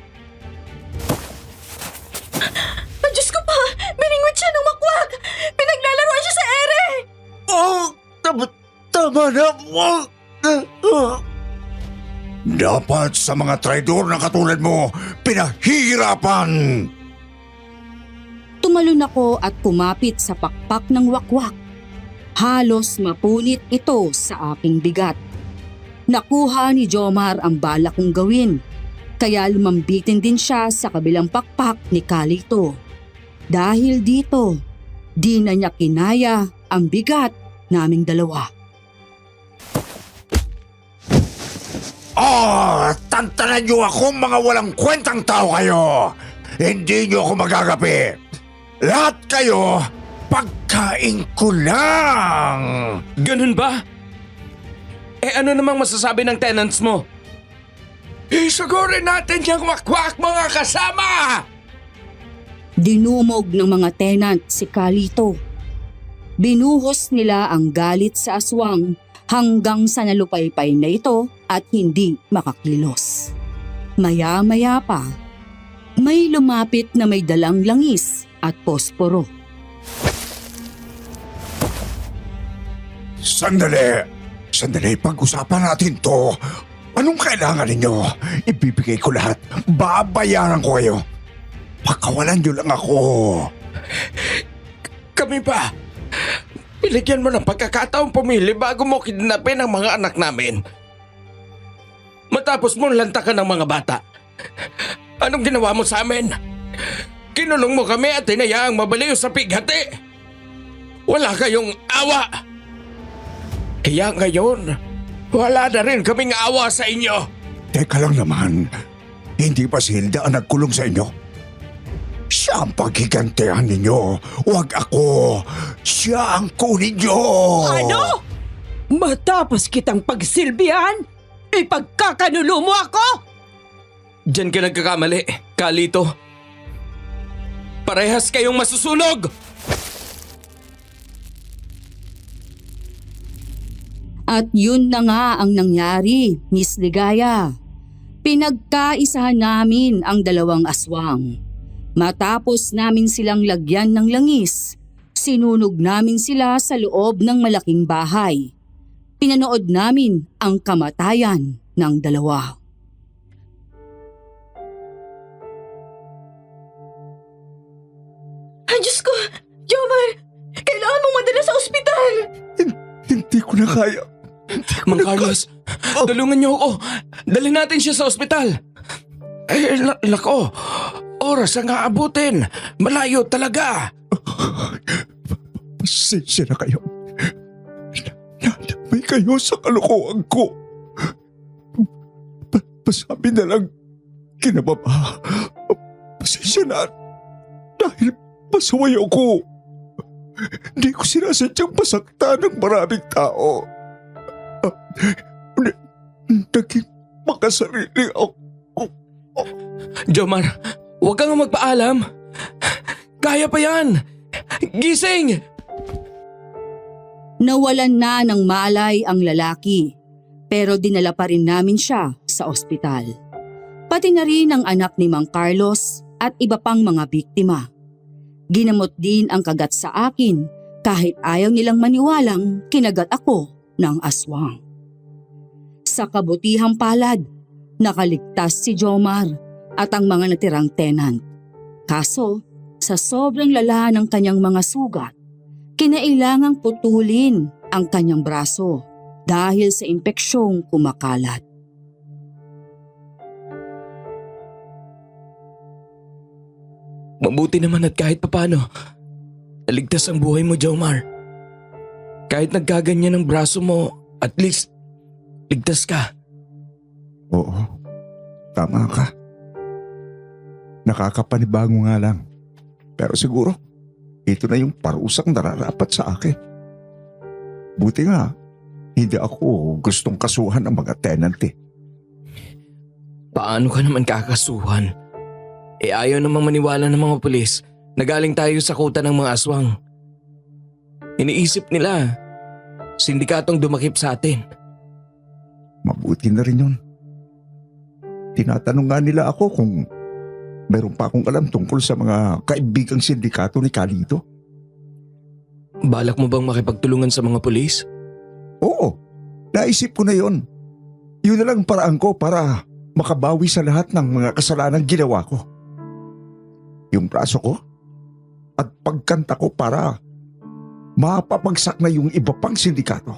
Diyos ko pa! Biningwit siya ng makwak! Pinaglalaroan siya sa ere! Tama na. Dapat sa mga traidor na katulad mo, pinahihirapan. Tumalon ako at kumapit sa pakpak ng wakwak. Halos mapunit ito sa aking bigat. Nakuha ni Jomar ang balak kong gawin, kaya lumambitin din siya sa kabilang pakpak ni Kalito. Dahil dito, di na niya kinaya ang bigat naming dalawa. Tantanan niyo ako, mga walang kwentang tao kayo. Hindi niyo ako magagapi. Lahat kayo, pagkain ko lang. Ganun ba? Ano namang masasabi ng tenants mo? Isugurin natin yung wakwak, mga kasama! Dinumog ng mga tenant si Kalito. Binuhos nila ang galit sa aswang hanggang sa nalupaypay na ito at hindi makakilos. Maya-maya pa, may lumapit na may dalang langis at posporo. Sandali, pag-usapan natin to. Anong kailangan ninyo? Ibibigay ko lahat. Babayaran ko kayo. Pakawalan niyo lang ako. Kami pa. Binigyan mo ng pagkakataong pumili bago mo kidnapin ang mga anak namin. Matapos mo lantakan ng mga bata. Anong ginawa mo sa amin? Kinulong mo kami at hinayaang mabaliw sa pighati. Wala kayong awa. Kaya ngayon, wala na rin kaming awa sa inyo. Teka lang naman. Hindi ba si Hilda ang nagkulong sa inyo? Siya ang paghigantihan ninyo. Huwag ako. Siya ang kunin niyo. Ano? Matapos kitang pagsilbihan, ipagkakanulo mo ako? Diyan ka nagkakamali, Kalito. Parehas kayong masusunog! At yun na nga ang nangyari, Miss Ligaya. Pinagkaisahan namin ang dalawang aswang. Matapos namin silang lagyan ng langis, sinunog namin sila sa loob ng malaking bahay. Pinanood namin ang kamatayan ng dalawa. Ay, Diyos ko! Jomar! Kailangan mong madala sa ospital! Hindi ko na kaya. Mang Carlos, tulungan niyo ako. Dali natin siya sa ospital. Lako, oras ang aabutin. Malayo talaga. Pasensya na kayo. Nadamay kayo sa kalokohan ko. Pasabi na lang, kinababa. Pasensya na. Dahil pasaway ako. Hindi ko sinasadyang pasaktan ng maraming tao. Naging makasarili ako. Jomar, huwag kang magpaalam. Kaya pa yan. Gising! Nawalan na ng malay ang lalaki, pero dinala pa rin namin siya sa ospital. Pati na rin ang anak ni Mang Carlos at iba pang mga biktima. Ginamot din ang kagat sa akin kahit ayaw nilang maniwalang kinagat ako ng aswang. Sa kabutihang palad, nakaligtas si Jomar at ang mga natirang tenant. Kaso, sa sobrang lala ng kanyang mga sugat, kinailangang putulin ang kanyang braso dahil sa impeksyong kumakalat. Mabuti naman at kahit papano, naligtas ang buhay mo, Jomar. Kahit nagkaganyan ang braso mo, at least, ligtas ka. Oo, tama ka. Nakakapanibago nga lang. Pero siguro, ito na yung parusang nararapat sa akin. Buti nga, hindi ako gustong kasuhan ng mga tenant eh. Paano ka naman kakasuhan? Ayaw namang maniwala ng mga pulis na galing tayo sa kuta ng mga aswang. Iniisip nila, sindikatong dumakip sa atin. Mabuti na rin yun. Tinatanong nga nila ako kung meron pa akong alam tungkol sa mga kaibigang sindikato ni Calito. Balak mo bang makipagtulungan sa mga pulis? Oo, naisip ko na yun. Yun na lang ang paraan ko para makabawi sa lahat ng mga kasalanang ginawa ko. Yung braso ko at pagkanta ko para mapapagsak na yung iba pang sindikato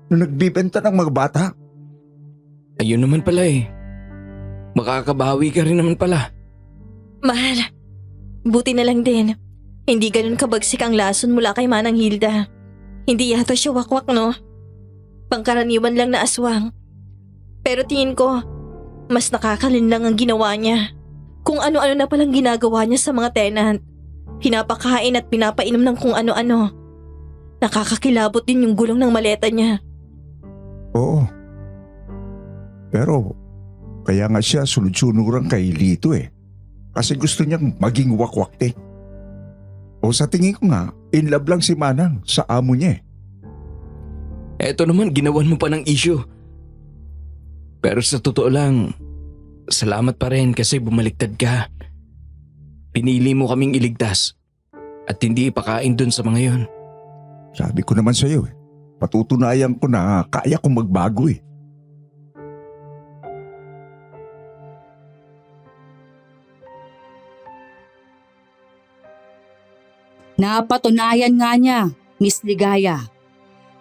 na nagbibenta ng mga bata. Ayun naman pala eh. Makakabawi ka rin naman pala. Mahal, buti na lang din. Hindi ganun kabagsik ang lason mula kay Manang Hilda. Hindi yata siya wakwak, no? Pangkaraniwan lang na aswang. Pero tingin ko, mas nakakalinlang ang ginawa niya. Kung ano-ano na palang ginagawa niya sa mga tenant. Pinapakain at pinapainom ng kung ano-ano. Nakakakilabot din yung gulong ng maleta niya. Oo. Pero kaya nga siya sunod-sunuran kay Lito eh. Kasi gusto niyang maging wakwak din. O sa tingin ko nga, in love lang si Manang sa amo niya eh. Eto naman, ginawan mo pa ng issue. Pero sa totoo lang, salamat pa rin kasi bumaliktad ka. Pinili mo kaming iligtas at hindi ipakain dun sa mga yon. Sabi ko naman sa iyo eh, patutunayan ko na kaya kong magbago eh. Napatunayan nga niya, Miss Ligaya.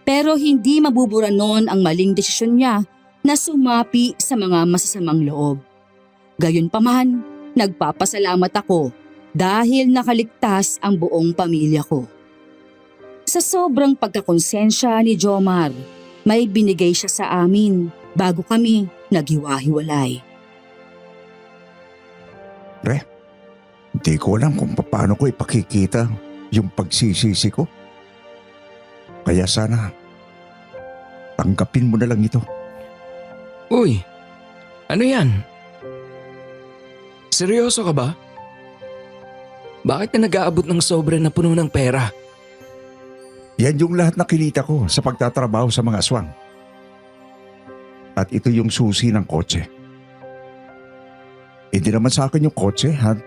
Pero hindi mabubura noon ang maling desisyon niya na sumapi sa mga masasamang loob. Gayunpaman, nagpapasalamat ako dahil nakaligtas ang buong pamilya ko. Sa sobrang pagkakonsensya ni Jomar, may binigay siya sa amin bago kami naghiwa-hiwalay. Hindi ko alam kung paano ko ipakikita yung pagsisisi ko. Kaya sana, tanggapin mo na lang ito. Uy, ano yan? Seryoso ka ba? Bakit ka nag-aabot ng sobra na puno ng pera? Yan yung lahat na kinita ko sa pagtatrabaho sa mga aswang. At ito yung susi ng kotse. Hindi naman sa akin yung kotse, ha?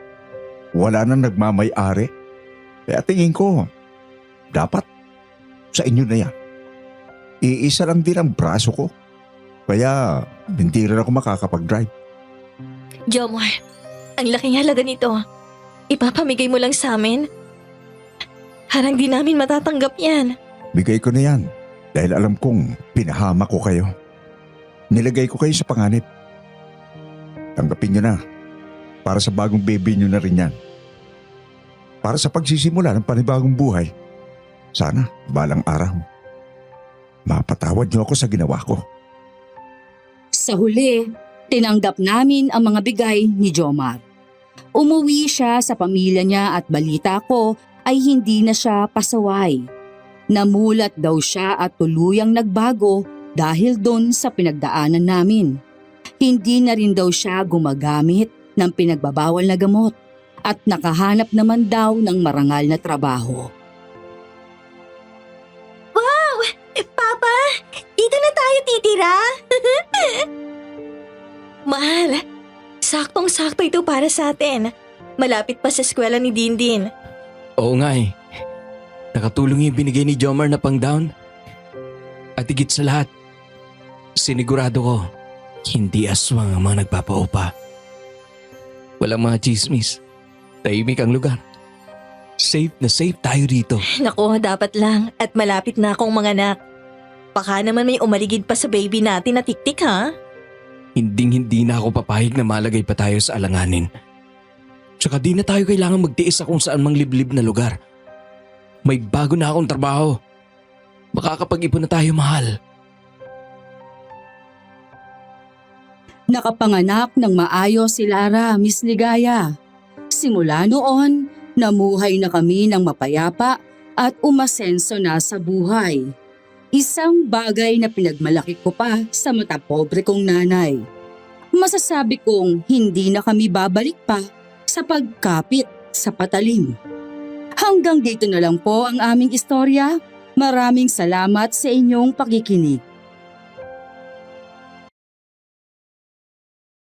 Wala nang nagmamay-ari. Kaya tingin ko, dapat sa inyo na yan. Iisa lang din ang braso ko. Kaya hindi rin ako makakapag-drive. Jomar, ang laking halaga nito. Ipapamigay mo lang sa amin? Harang di namin matatanggap yan. Bigay ko na yan dahil alam kong pinahama ko kayo. Nilagay ko kayo sa panganib. Tanggapin nyo na. Para sa bagong baby nyo na rin yan. Para sa pagsisimula ng panibagong buhay. Sana, balang araw, mapatawad nyo ako sa ginawa ko. Sa huli, tinanggap namin ang mga bigay ni Jomar. Umuwi siya sa pamilya niya at balita ko ay hindi na siya pasaway. Namulat daw siya at tuluyang nagbago dahil doon sa pinagdaanan namin. Hindi na rin daw siya gumagamit ng pinagbabawal na gamot at nakahanap naman daw ng marangal na trabaho. Papa, dito na tayo titira. Mahal, saktong-sakto ito para sa atin. Malapit pa sa eskwela ni Dindin. Oo nga eh. Nakatulong yung binigay ni Jomar na pang-down. At higit sa lahat, sinigurado ko, hindi aswang ang mga nagpapaupa. Walang mga chismis. Tahimik ang lugar. Safe na safe tayo dito. Naku, dapat lang at malapit na akong manganak. Baka naman may umaligid pa sa baby natin na tiktik, ha? Hinding-hindi na ako papayag na malagay pa tayo sa alanganin. Tsaka di na tayo kailangan magtiis sa kung saan mang liblib na lugar. May bago na akong trabaho. Makakapag-ipon na tayo, mahal. Nakapanganak ng maayos si Lara, Miss Ligaya. Simula noon, Namuhay na kami ng mapayapa at umasenso na sa buhay. Isang bagay na pinagmalaki ko pa sa mata pobre kong nanay. Masasabi kong hindi na kami babalik pa sa pagkapit sa patalim. Hanggang dito na lang po ang aming istorya. Maraming salamat sa inyong pakikinig.